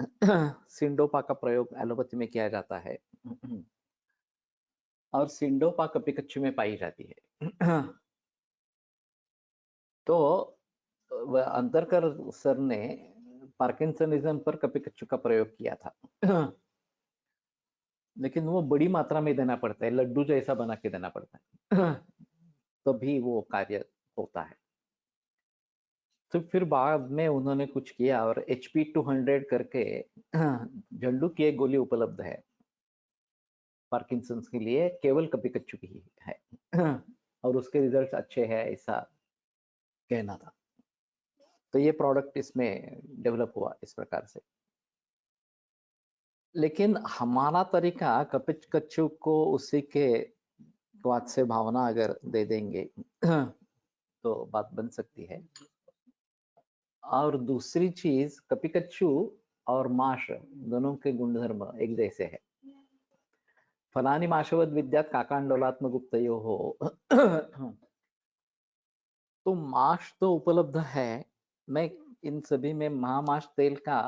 सिंडोपा का प्रयोग एलोपैथी में किया जाता है और सिंडोपा कपिकच्चू में पाई जाती है. तो अंतरकर सर ने पार्किंसनिज्म पर कपिकच्चू का प्रयोग किया था. लेकिन वो बड़ी मात्रा में देना पड़ता है, लड्डू जैसा बना के देना पड़ता है. तो भी वो कार्य होता है. तो फिर बाद में उन्होंने कुछ किया और HP200 करके झंडू की एक गोली उपलब्ध है पार्किंसंस के लिए, केवल कपिकच्चू की ही है. और उसके रिजल्ट्स अच्छे हैं ऐसा कहना था. तो ये प्रोडक्ट इसमें डेवलप हुआ इस प्रकार से. लेकिन हमारा तरीका कपिकच्चू को उसी के स्वाद से भावना अगर दे देंगे तो बात बन सकती है. और दूसरी चीज, कपिकच्चू और माश दोनों के गुणधर्म एक जैसे है. फलानी माशवद विद्यात काकांडोलात्मगुप्तयो हो. तो माश तो उपलब्ध है. मैं इन सभी में महामाश तेल का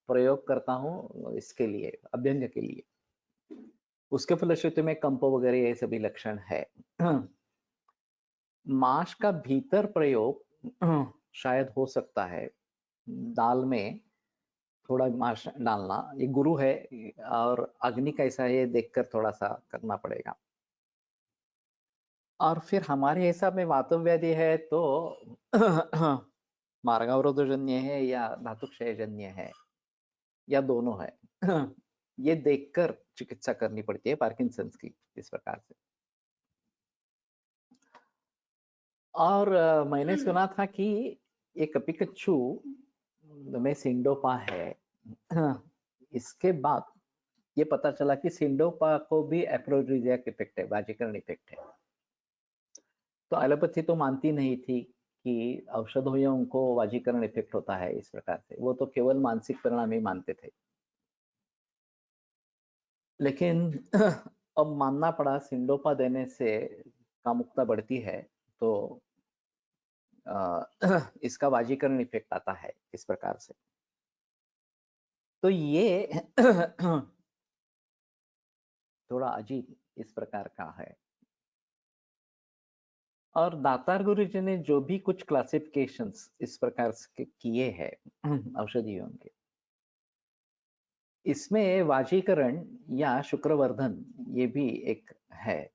प्रयोग करता हूँ इसके लिए, अभ्यंग के लिए. उसके फलश्रुति में कंप वगैरह ये सभी लक्षण है. माश का भीतर प्रयोग शायद हो सकता है. दाल में थोड़ा माश डालना, ये गुरु है और अग्नि कैसा है ये देखकर थोड़ा सा करना पड़ेगा. और फिर हमारे हिसाब में वातव्याधि है तो मार्गावरोधजन्य है या धातुक्षयजन्य है या दोनों है. ये देखकर चिकित्सा करनी पड़ती है पार्किंसंस की इस प्रकार से. और मैंने सुना था कि ये कपिकच्चू में सिंडोपा है. इसके बाद ये पता चला कि सिंडोपा को भी एफ्रोडिजियाक इफेक्ट है, वाजीकरण इफेक्ट है. तो एलोपैथी तो मानती नहीं थी कि औषधों को वाजीकरण इफेक्ट होता है इस प्रकार से. वो तो केवल मानसिक परिणाम ही मानते थे. लेकिन अब मानना पड़ा सिंडोपा देने से कामुकता बढ़ती है तो इसका वाजीकरण इफेक्ट आता है इस प्रकार से. तो ये थोड़ा अजीब इस प्रकार का है. और दातार गुरु जी ने जो भी कुछ क्लासिफिकेशंस इस प्रकार के किए हैं औषधियों के, इसमें वाजीकरण या शुक्रवर्धन ये भी एक है.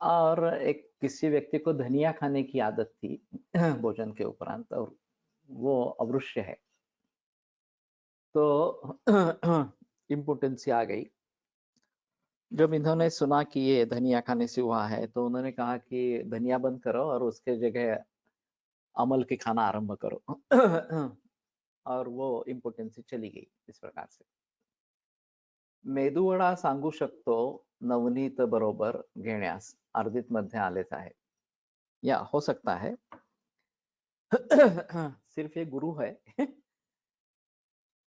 और एक किसी व्यक्ति को धनिया खाने की आदत थी भोजन के उपरांत और वो अवृश्य है, तो इम्पोर्टेंसी आ गई. जब इन्होंने सुना कि ये धनिया खाने से हुआ है तो उन्होंने कहा कि धनिया बंद करो और उसके जगह अमल के खाना आरंभ करो. और वो इम्पोर्टेंसी चली गई इस प्रकार से. मेदूवडा सांगू शकतो नवनीत बरोबर घेण्यास अर्धित मध्ये आलेच आहे. या हो सकता है सिर्फ ये गुरु है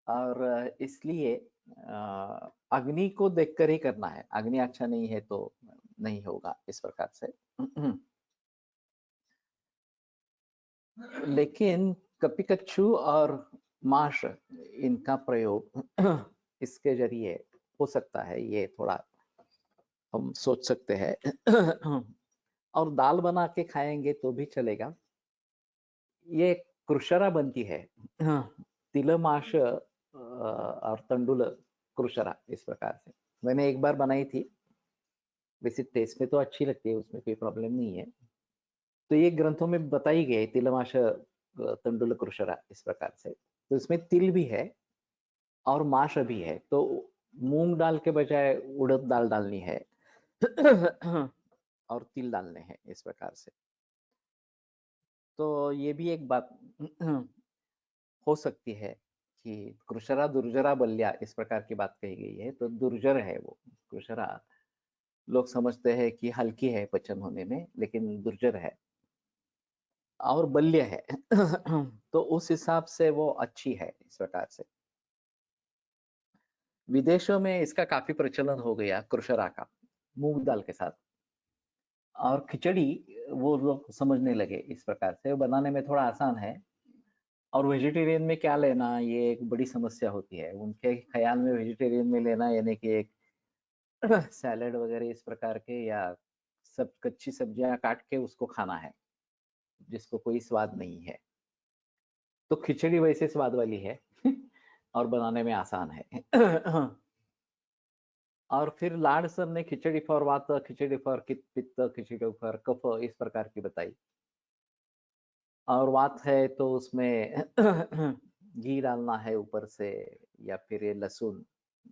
और इसलिए अग्नि को देखकर ही करना है. अग्नि अच्छा नहीं है तो नहीं होगा इस प्रकार से. लेकिन कपिकच्चू और माश इनका प्रयोग इसके जरिए हो सकता है, ये थोड़ा हम सोच सकते हैं. और दाल बना के खाएंगे तो भी चलेगा. ये कृषरा बनती है, तिलमाश और तंडुल कृषरा इस प्रकार से. मैंने एक बार बनाई थी, वैसे टेस्ट में तो अच्छी लगती है, उसमें कोई प्रॉब्लम नहीं है. तो ये ग्रंथों में बताई गई तिलमाश तंडुल कृषरा इस प्रकार से. तो इसमें तिल भी है और माश भी है, तो मूंग दाल के बजाय उड़द दाल डालनी है और तिल डालने हैं इस प्रकार से. तो ये भी एक बात हो सकती है कि कृषरा दुर्जरा बल्या इस प्रकार की बात कही गई है. तो दुर्जर है वो कृषरा, लोग समझते हैं कि हल्की है पचन होने में, लेकिन दुर्जर है और बल्य है. तो उस हिसाब से वो अच्छी है इस प्रकार से. विदेशों में इसका काफी प्रचलन हो गया कृषरा का. मूंग दाल के साथ। और खिचड़ी वो लोग समझने लगे इस प्रकार से, बनाने में थोड़ा आसान है। और वेजिटेरियन में क्या लेना, ये एक बड़ी समस्या होती है उनके ख्याल में। वेजिटेरियन में लेना यानी कि एक सैलेड वगैरह इस प्रकार के, या सब कच्ची सब्जियां काट के उसको खाना है, जिसको कोई स्वाद नहीं है। तो खिचड़ी वैसे स्वाद वाली है और बनाने में आसान है। और फिर लाड सर ने खिचड़ी फॉर वात, खिचड़ी फॉर पित्त, खिचड़ी फॉर कफ इस प्रकार की बताई। और वात है तो उसमें घी डालना है ऊपर से, या फिर ये लहसुन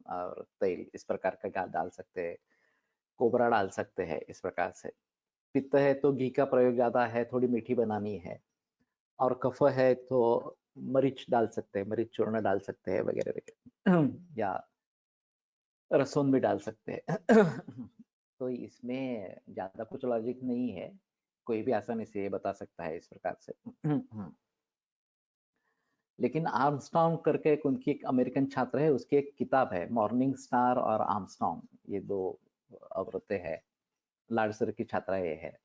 और तेल इस प्रकार का डाल सकते हैं, कोबरा डाल सकते हैं इस प्रकार से। पित्त है तो घी का प्रयोग ज्यादा है, थोड़ी मीठी बनानी है। और कफ है तो मरीच डाल सकते हैं, मरीच चूर्ण डाल सकते हैं वगैरह वगैरह, या रसोन भी डाल सकते हैं। तो इसमें ज्यादा कुछ लॉजिक नहीं है, कोई भी आसानी से ये बता सकता है इस प्रकार से। लेकिन आर्मस्ट्रॉन्ग करके एक उनकी एक अमेरिकन छात्र है, उसकी एक किताब है, मॉर्निंग स्टार और आर्मस्ट्रॉन्ग, ये दो औरतें हैं, लाडसर की छात्रा ये है,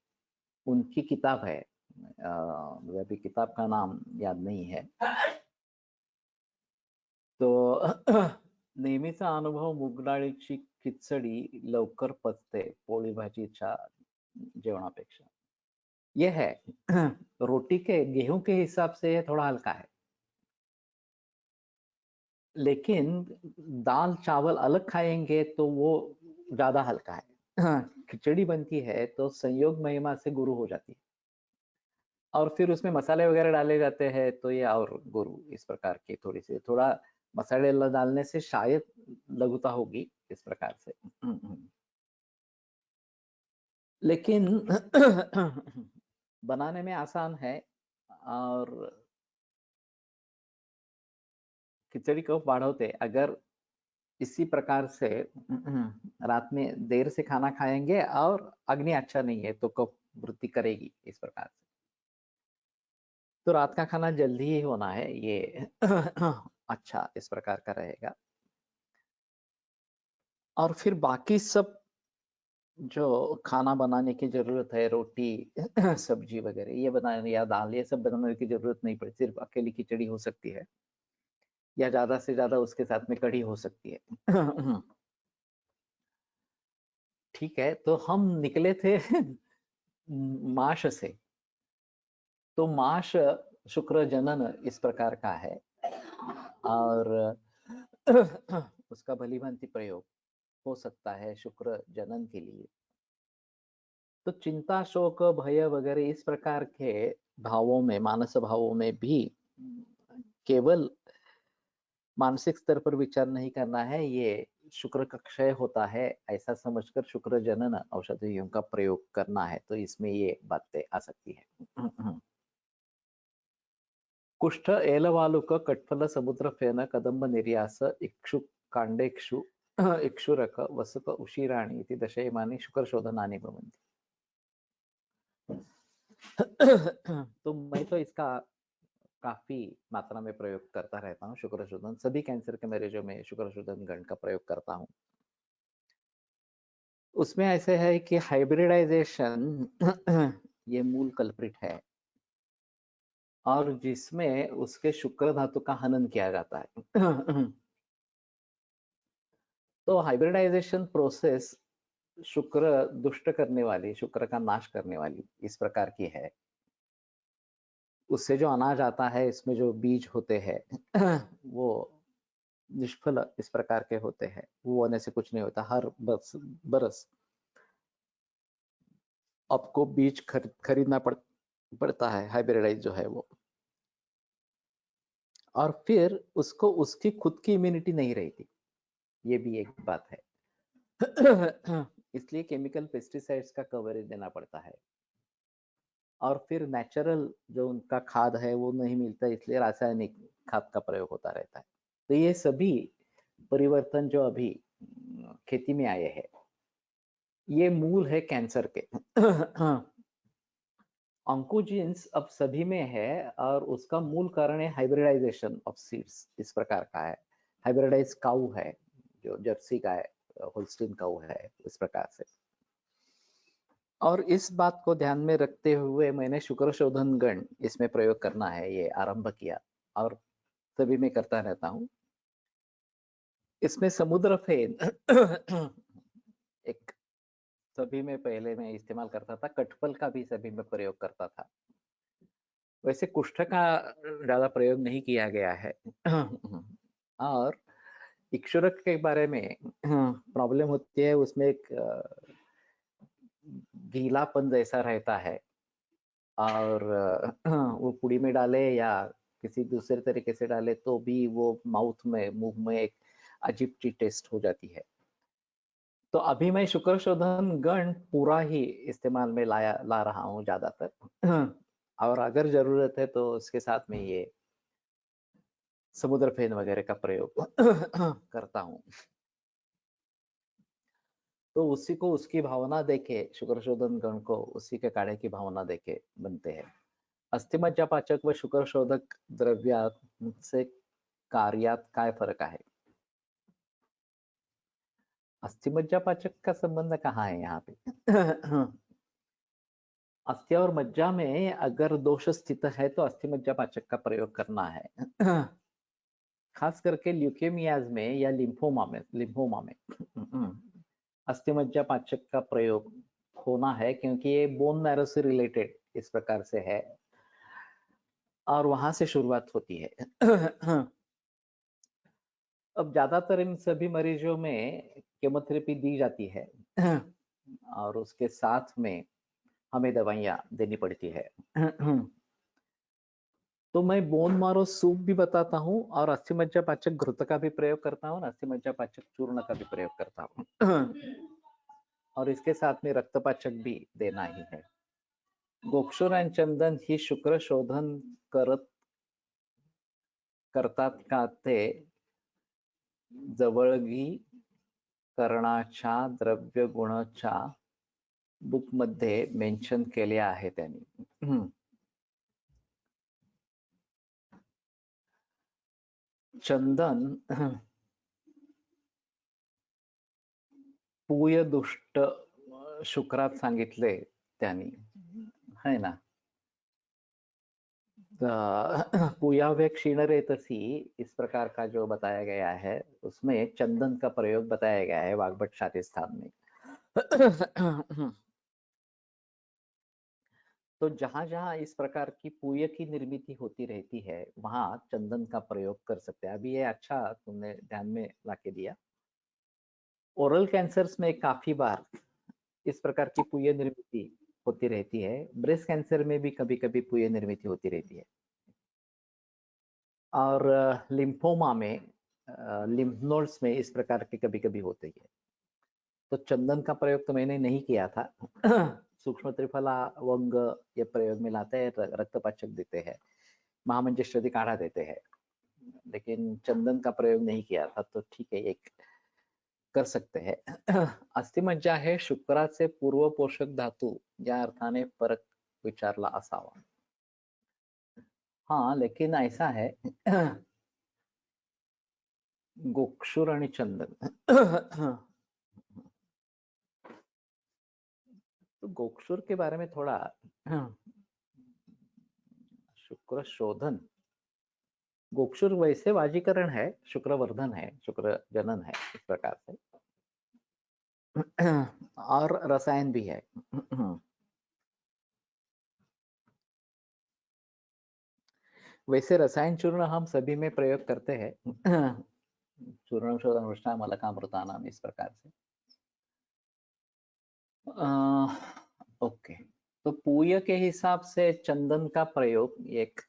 उनकी किताब है। मुझे अभी किताब का नाम याद नहीं है। तो नेहमीचा अनुभव, मूग डाळीची खिचडी लवकर पचते पोळी भाजीच्या जेवणापेक्षा, ये है। रोटी के गेहूं के हिसाब से ये थोड़ा हल्का है, लेकिन दाल चावल अलग खाएंगे तो वो ज्यादा हल्का है। खिचड़ी बनती है तो संयोग महिमा से गुरु हो जाती है, और फिर उसमें मसाले वगैरह डाले जाते हैं तो ये और गुरु इस प्रकार की थोड़ी सी, थोड़ा मसाले डालने से शायद लघुता होगी इस प्रकार से। लेकिन बनाने में आसान है। और खिचड़ी को वाढवते अगर इसी प्रकार से रात में देर से खाना खाएंगे और अग्नि अच्छा नहीं है तो कफ वृद्धि करेगी इस प्रकार से। तो रात का खाना जल्दी ही होना है ये। अच्छा इस प्रकार का रहेगा। और फिर बाकी सब जो खाना बनाने की जरूरत है, रोटी सब्जी वगैरह ये बनाने, या दाल, ये सब बनाने की जरूरत नहीं पड़ती, सिर्फ अकेली खिचड़ी हो सकती है, या ज्यादा से ज्यादा उसके साथ में कढ़ी हो सकती है। ठीक है, तो हम निकले थे माश से। तो माश शुक्र जनन इस प्रकार का है, और उसका भली भांति प्रयोग हो सकता है शुक्र जनन के लिए। तो चिंता, शोक, भय वगैरह इस प्रकार के भावों में, मानस भावों में भी केवल मानसिक स्तर पर विचार नहीं करना है, ये शुक्र का क्षय होता है ऐसा समझकर शुक्र जनन औषधियों का प्रयोग करना है, तो इसमें ये बातें आ सकती है। कुष्ठ, एलवालुक, कटफल, समुद्र फेन, कदंब निर्यास, इक्षु कांडेक्षु, इक्षुरक, वसुक, उशीराणि इति दशयमानि शुक्रशोधनानि भवन्ति। तो मैं तो इसका काफी मात्रा में प्रयोग करता रहता हूँ, शुक्रशोधन। सभी कैंसर के मरीजों में शुक्रशोधन गण का प्रयोग करता हूँ। उसमें ऐसे है कि हाइब्रिडाइजेशन ये मूल कल्प्रिट है, और जिसमें उसके शुक्र धातु का हनन किया जाता है। तो हाइब्रिडाइजेशन प्रोसेस शुक्र दुष्ट करने वाली, शुक्र का नाश करने वाली इस प्रकार की है। उससे जो अनाज आता है, इसमें जो बीज होते हैं वो निष्फल इस प्रकार के होते हैं, वो होने से कुछ नहीं होता। हर बरस आपको बीज खरीदना पड़ता है, हाइब्रिडाइज जो है वो। और फिर उसको उसकी खुद की इम्यूनिटी नहीं रहती, ये भी एक बात है। इसलिए केमिकल पेस्टिसाइड्स का कवरेज देना पड़ता है। और फिर नेचुरल जो उनका खाद है वो नहीं मिलता, इसलिए रासायनिक खाद का प्रयोग होता रहता है। तो ये सभी परिवर्तन जो अभी खेती में आए हैं, ये मूल है कैंसर के। ऑन्कोजीन्स अब सभी में है, और उसका मूल कारण है हाइब्रिडाइजेशन ऑफ सीड्स इस प्रकार का है। हाइब्रिडाइज काऊ है, जो जर्सी गाय, होल्स्टीन काऊ है इस प्रकार से। और इस बात को ध्यान में रखते हुए मैंने शुक्र शोधन गण इसमें प्रयोग करना है, ये आरंभ किया और सभी में करता रहता हूँ। इसमें समुद्र फेन एक सभी में पहले मैं इस्तेमाल करता था, कठपल का भी सभी में प्रयोग करता था। वैसे कुष्ठ का ज़्यादा प्रयोग नहीं किया गया है। और इक्षुरक के बारे में प्रॉब्लम होती है, उसमें एक गीलापन जैसा रहता है और वो पुड़ी में डाले या किसी दूसरे तरीके से डाले तो भी वो माउथ में, मुंह में एक अजीब सी टेस्ट हो जाती है। तो अभी मैं शुक्र शोधन गण पूरा ही इस्तेमाल में ला रहा हूँ ज्यादातर। और अगर जरूरत है तो उसके साथ में ये समुद्र फेन वगैरह का प्रयोग करता हूँ। तो उसी को उसकी भावना देके, शुक्र शोधन गण को उसी के काढ़े की भावना देके बनते हैं। अस्थिमज्जापाचक व शुक्र शोधक द्रव्यांचे कार्यात काय फरक आहे? अस्थिमज्जापाचक का संबंध कहाँ है यहाँ पे? अस्थि और मज्जा में अगर दोष स्थित है तो अस्थिमज्जापाचक का प्रयोग करना है। खास करके ल्यूकेमियाज में या लिम्फोमा में अस्थिमज्जापाचक का प्रयोग होना है, क्योंकि ये बोन मैरो से रिलेटेड इस प्रकार से है और वहां से शुरुआत होती है। अब ज्यादातर इन सभी मरीजों में केमोथेरेपी दी जाती है और उसके साथ में हमें दवाइयाँ देनी पड़ती है। तो मैं बोन मारो सूप भी बताता हूँ और अस्थिमज्जापाचक घृत का भी प्रयोग करता हूँ, अस्थिमज्जापाचक चूर्ण का भी प्रयोग करता हूँ। और इसके साथ में रक्तपाचक भी देना ही है। गोक्षुर आणि चंदन ही शुक्र शोधन करतात का ते जवळगी करणाच्या द्रव्य गुणाच्या बुक मध्ये मेन्शन केले आहे त्यांनी। चंदन पूय दुष्ट शुक्रात सांगितले त्यांनी, है ना। पूयाव्य क्षीण रेतसी इस प्रकार का जो बताया गया है उसमें चंदन का प्रयोग बताया गया है वाग्भट शातिस्थान में। तो जहां जहां इस प्रकार की पूय की निर्मिति होती रहती है वहां चंदन का प्रयोग कर सकते हैं। अभी ये अच्छा तुमने ध्यान में लाके दिया। ओरल कैंसर्स में काफी बार इस प्रकार की पूय निर्मिति होती रहती है। ब्रेस्ट कैंसर में भी कभी कभी पूय निर्मिति होती रहती है और लिम्फोमा में, लिम्फ नोड्स में इस प्रकार के कभी कभी होते ही है। तो चंदन का प्रयोग तो मैंने नहीं किया था। सूक्ष्म त्रिफला वंग ये प्रयोग में लाते हैं, रक्तपाचक देते हैं, महामंजेश्वरी काढ़ा देते हैं, लेकिन चंदन का प्रयोग नहीं किया था। तो ठीक है, एक कर सकते हैं। अस्थिमज्जा हे शुक्राचे पूर्व पोषक धातू या अर्थाने फरक विचारला असावा। हाँ, लेकिन ऐसा है, गोक्षुर आणि चंदन। तो गोक्षुर के बारे में थोड़ा, शुक्र शोधन, गोक्षुर वैसे वाजीकरण है, शुक्रवर्धन है, शुक्र जनन है इस प्रकार से, और रसायन भी है। वैसे रसायन चूर्ण हम सभी में प्रयोग करते हैं। चूर्ण शोधन वृष्णाम अलकामृतानाम इस प्रकार से। ओके, तो पूय के हिसाब से चंदन का प्रयोग एक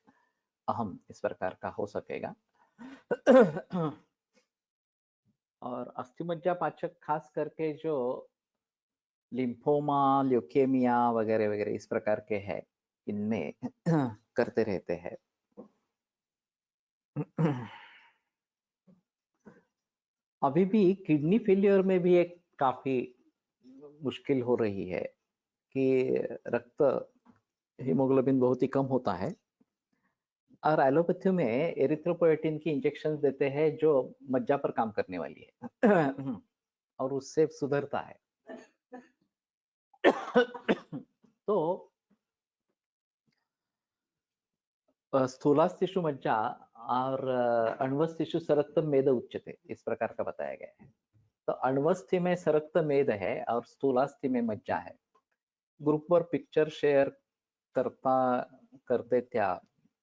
अहम इस प्रकार का हो सकेगा। और अस्थिमज्जा पाचक खास करके जो लिम्फोमा, ल्यूकेमिया वगैरह वगैरह इस प्रकार के हैं, इनमें करते रहते हैं। अभी भी किडनी फेलियर में भी एक काफी मुश्किल हो रही है कि रक्त हीमोग्लोबिन बहुत ही कम होता है और एलोपैथी में एरिथ्रोपोएटिन की इंजेक्शन देते हैं जो मज्जा पर काम करने वाली है। और उससे सुधरता है। तो स्थूलास्तिषु मज्जा और अण्वस्थिषु सरक्तम मेद उच्यते, इस प्रकार का बताया गया है। तो अण्वस्थि में सरक्त मेद है और स्थूलास्थि में मज्जा है। ग्रुप पर पिक्चर शेअर करता करते त्या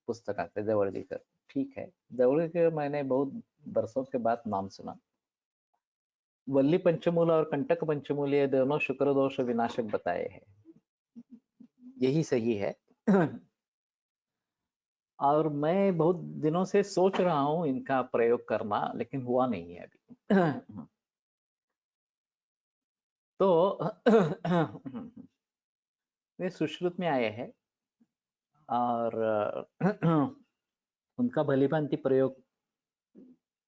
पुस्तकाचे जवळीकर, ठीक है। जवळीकर मैंने बहुत बरसों के बाद नाम सुना। वल्ली पंचमूल और कंटक पंचमूल ये दोनों शुक्र दोष विनाशक बताए हैं, यही सही है। और मैं बहुत दिनों से सोच रहा हूं इनका प्रयोग करना, लेकिन हुआ नहीं है अभी। तो वे सुश्रुत में आए हैं और उनका भलीभांति प्रयोग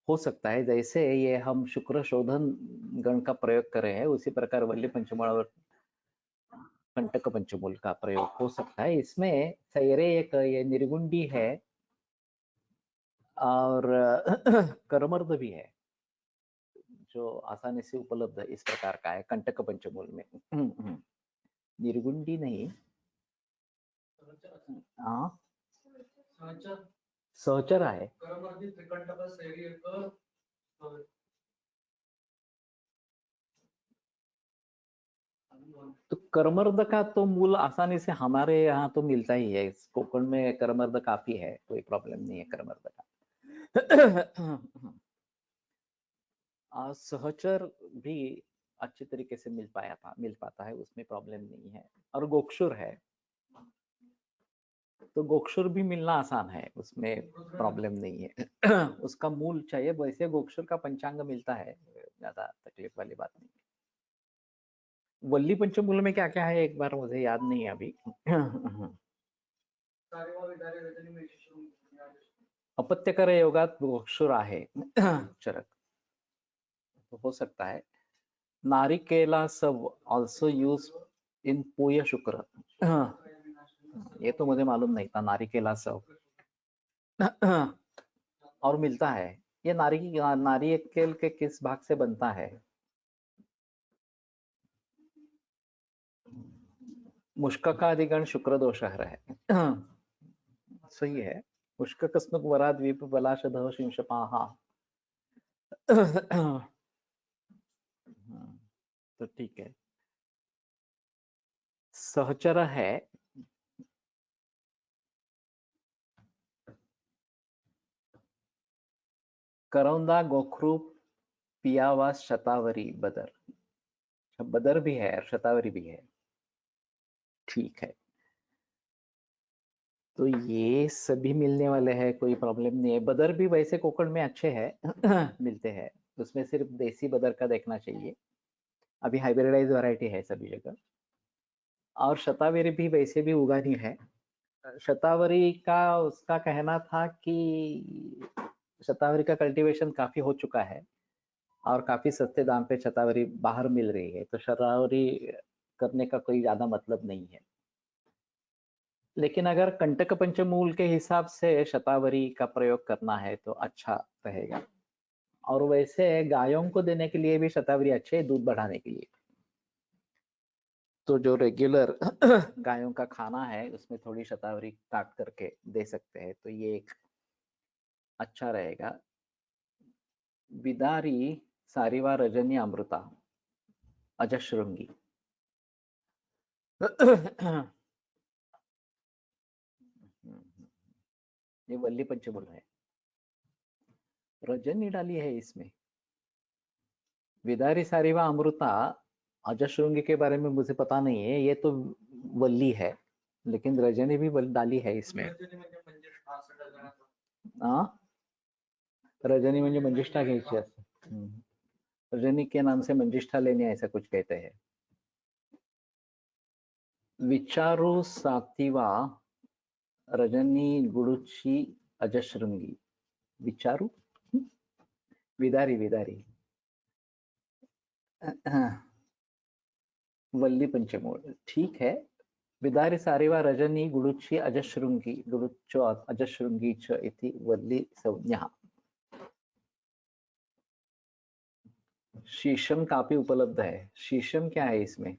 हो सकता है। जैसे ये हम शुक्र शोधन गण का प्रयोग कर रहे हैं, उसी प्रकार वल्ली पंचमूल और कंटक पंचमूल का प्रयोग हो सकता है। इसमें सैरे एक ये निर्गुंडी है और कर्मर्द भी है, जो आसानी से उपलब्ध इस प्रकार का है कंटक पंचमूल में। निर्गुंडी नहीं, हाँ सहचर आहे। तो कर्मर्द का तो मूल आसानी से हमारे यहाँ तो मिलता ही है, कोकण में कर्मर्द काफी है, कोई प्रॉब्लम नहीं है कर्मर्द का। सहचर भी अच्छे तरीके से मिल पाता है, उसमें प्रॉब्लम नहीं है। और गोक्षुर है, तो गोक्षुर भी मिलना आसान है, उसमें प्रॉब्लम नहीं है। उसका मूल चाहिए, वैसे गोक्षुर का पंचांग मिलता है, ज्यादा तकलीफ वाली बात नहीं है। वल्ली पंचमूल में क्या क्या है एक बार मुझे याद नहीं है अभी। अपत्यकर योगात गोक्षुर आहे चरक, तो हो सकता है। नारिकेला सब ऑल्सो यूज इन पूय शुक्र, ये तो मुझे मालूम नहीं था, नारिकेला सब। और मिलता है ये नारिकेल के किस भाग से बनता है? मुष्क का अधिगण शुक्र दोषहर है। सही है। मुष्क कस्मक वरा द्वीप बलाशधः शिंशपाहा। तो ठीक है। सहचर है करौंदा, गोखरू, पियावास, शतावरी, बदर। बदर भी है और शतावरी भी है, ठीक है। तो ये सभी मिलने वाले हैं, कोई प्रॉब्लम नहीं है। बदर भी वैसे कोकण में अच्छे हैं, मिलते हैं। उसमें सिर्फ देसी बदर का देखना चाहिए, अभी हाइब्रिडाइज वैरायटी है सभी जगह। और शतावरी भी वैसे भी उगानी है। शतावरी का उसका कहना था कि शतावरी का कल्टीवेशन काफी हो चुका है और काफी सस्ते दाम पे शतावरी बाहर मिल रही है, तो शतावरी करने का कोई ज्यादा मतलब नहीं है। लेकिन अगर कंटक पंचमूल के हिसाब से शतावरी का प्रयोग करना है तो अच्छा रहेगा। और वैसे गायों को देने के लिए भी शतावरी अच्छे है, दूध बढ़ाने के लिए। तो जो रेगुलर गायों का खाना है उसमें थोड़ी शतावरी काट करके दे सकते हैं, तो ये एक अच्छा रहेगा। बिदारी सारिवा रजनी अमृता अजश्रृंगी। ये वल्ली पंचमूल है, रजनी डाली है इसमें। विदारी सारिवा अमृता अजश्रृंगी के बारे में मुझे पता नहीं है, ये तो वल्ली है, लेकिन रजनी भी डाली है इसमें। हाँ, रजनी म्हणजे मंजिष्ठा घ्यायची असते। रजनी के नाम से मंजिष्ठा लेने, ऐसा कुछ कहते हैं। विचारू सातिवा रजनी गुड़ुची अजश्रृंगी। विचारू, विदारी विदारी। वल्ली पंचमूल ठीक है। विदारी सारिवा रजनी गुड़ुची अजश्रृंगी, गुड़ुच्चो अजश्रृंगी च इति वल्ली संज्ञा। शीशम काफी उपलब्ध है। शीशम क्या है इसमें?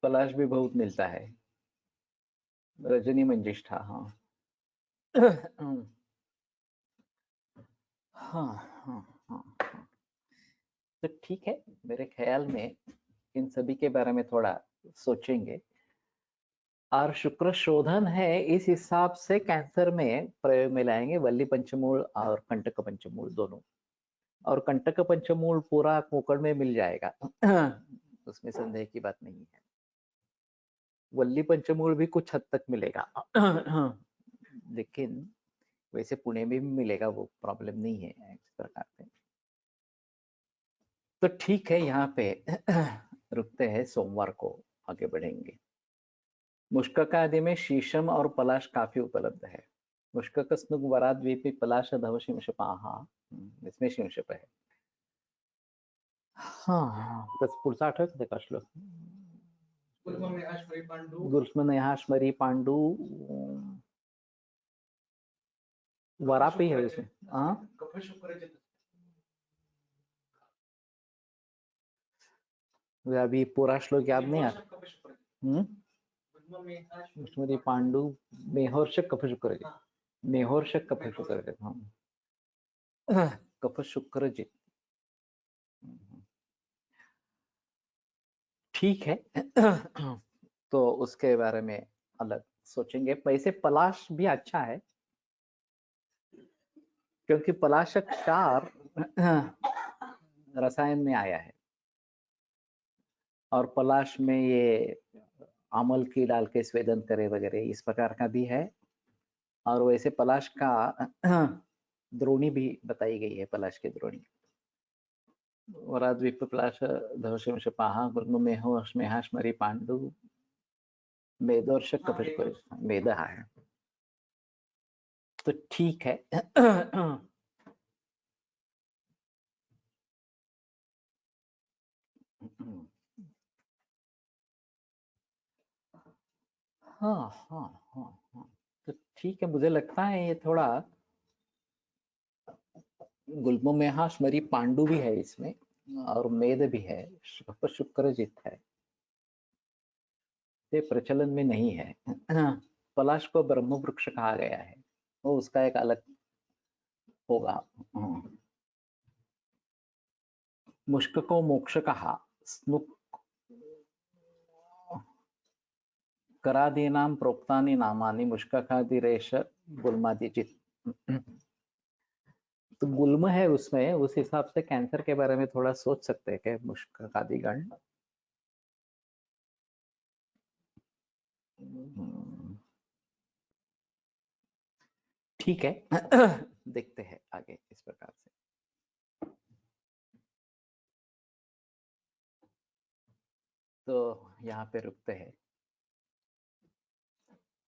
पलाश भी बहुत मिलता है। रजनी मंजिष्ठा, हाँ। हाँ, हाँ, हाँ, हाँ। तो ठीक है, मेरे ख्याल में इन सभी के बारे में थोड़ा सोचेंगे। और शुक्र शोधन है, इस हिसाब से कैंसर में प्रयोग में लाएंगे वल्ली पंचमूल और कंटक पंचमूल दोनों। और कंटक पंचमूल पूरा कोकण में मिल जाएगा। उसमें संदेह की बात नहीं है। वल्ली पंचमूल भी कुछ हद तक मिलेगा। लेकिन वैसे पुणे में भी मिलेगा, वो प्रॉब्लम नहीं है इस प्रकार से। तो ठीक है, यहाँ पे रुकते हैं, सोमवार को आगे बढ़ेंगे। मुष्कका आदि में शीशम और पलाश काफी उपलब्ध है। मुष्कक स्नुग वराद्वीपी पलाश धवशिंशपाहा, इसमें शिंशप है। हाँ, बस पुढचा आठवत का श्लोक? गुल्मनेहाश्मरी पांडू वरापी है उसमें। हाँ, अभी पूरा श्लोक याद नहीं आता। गुल्मनेहाश्मरी पांडु मेहोर्षक कफ शुक्र, मेहोर्षक कफ शुक्र, हाँ, कफ शुक्र जी। ठीक है। तो उसके बारे में अलग सोचेंगे। वैसे पलाश भी अच्छा है, क्योंकि पलाशक क्षार रसायन में आया है, और पलाश में ये अमल की डाल के स्वेदन करे वगैरह इस प्रकार का भी है। और वैसे पलाश का द्रोणी भी बताई गई है, पलाश की द्रोणी। वराद्वीप पलाश धवशिंशपाहा गुल्ममेहो स्मेहाश्मरी पांडु मेदोर्षक मेद है। तो ठीक है। हाँ, हाँ, हाँ, हाँ। तो ठीक है, मुझे लगता है ये थोड़ा गुल्मों में, हाँ, स्मरी पांडु भी है इसमें, और मेद भी है, शुक्रजित है। ये प्रचलन में नहीं है। पलाश को ब्रह्म वृक्ष कहा गया है, वो उसका एक अलग होगा। मुष्क को मोक्ष कहा। स्नुक करादीनां प्रोक्तानि नामानि मुष्ककादिरेश गुल्मादिजित। तो गुल्म है उसमें, उस हिसाब से कैंसर के बारे में थोड़ा सोच सकते हैं कि मुष्ककादिगण। ठीक है। देखते हैं आगे इस प्रकार से। तो यहाँ पे रुकते हैं।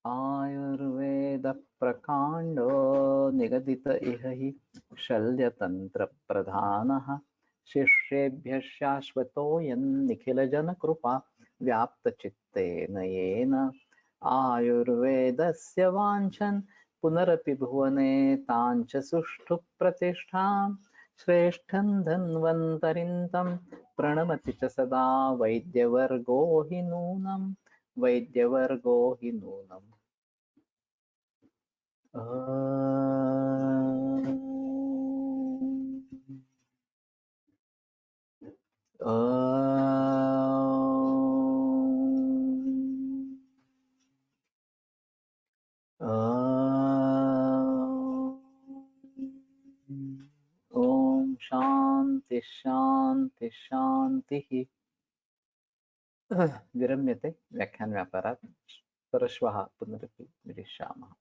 आयुर्वेद प्रकांडो निगदित इह हि शल्यतंत्र प्रधानः शिष्येभ्यः शाश्वतोऽयं निखिल जन कृपा व्याप्त चित्तेन येन आयुर्वेदस्य वाञ्छन् पुनरपि भुवने ताञ्च सुष्ठु प्रतिष्ठां श्रेष्ठं धन्वन्तरिं तं प्रणमति च सदा वैद्यवर्गो हि नूनम्, वैद्यवर्गो हि नूनम्। ओम शांति शांति शांति। विरम्यते व्याख्यान व्यापारात्। परश्वः पुनरपि मिलिष्यामः।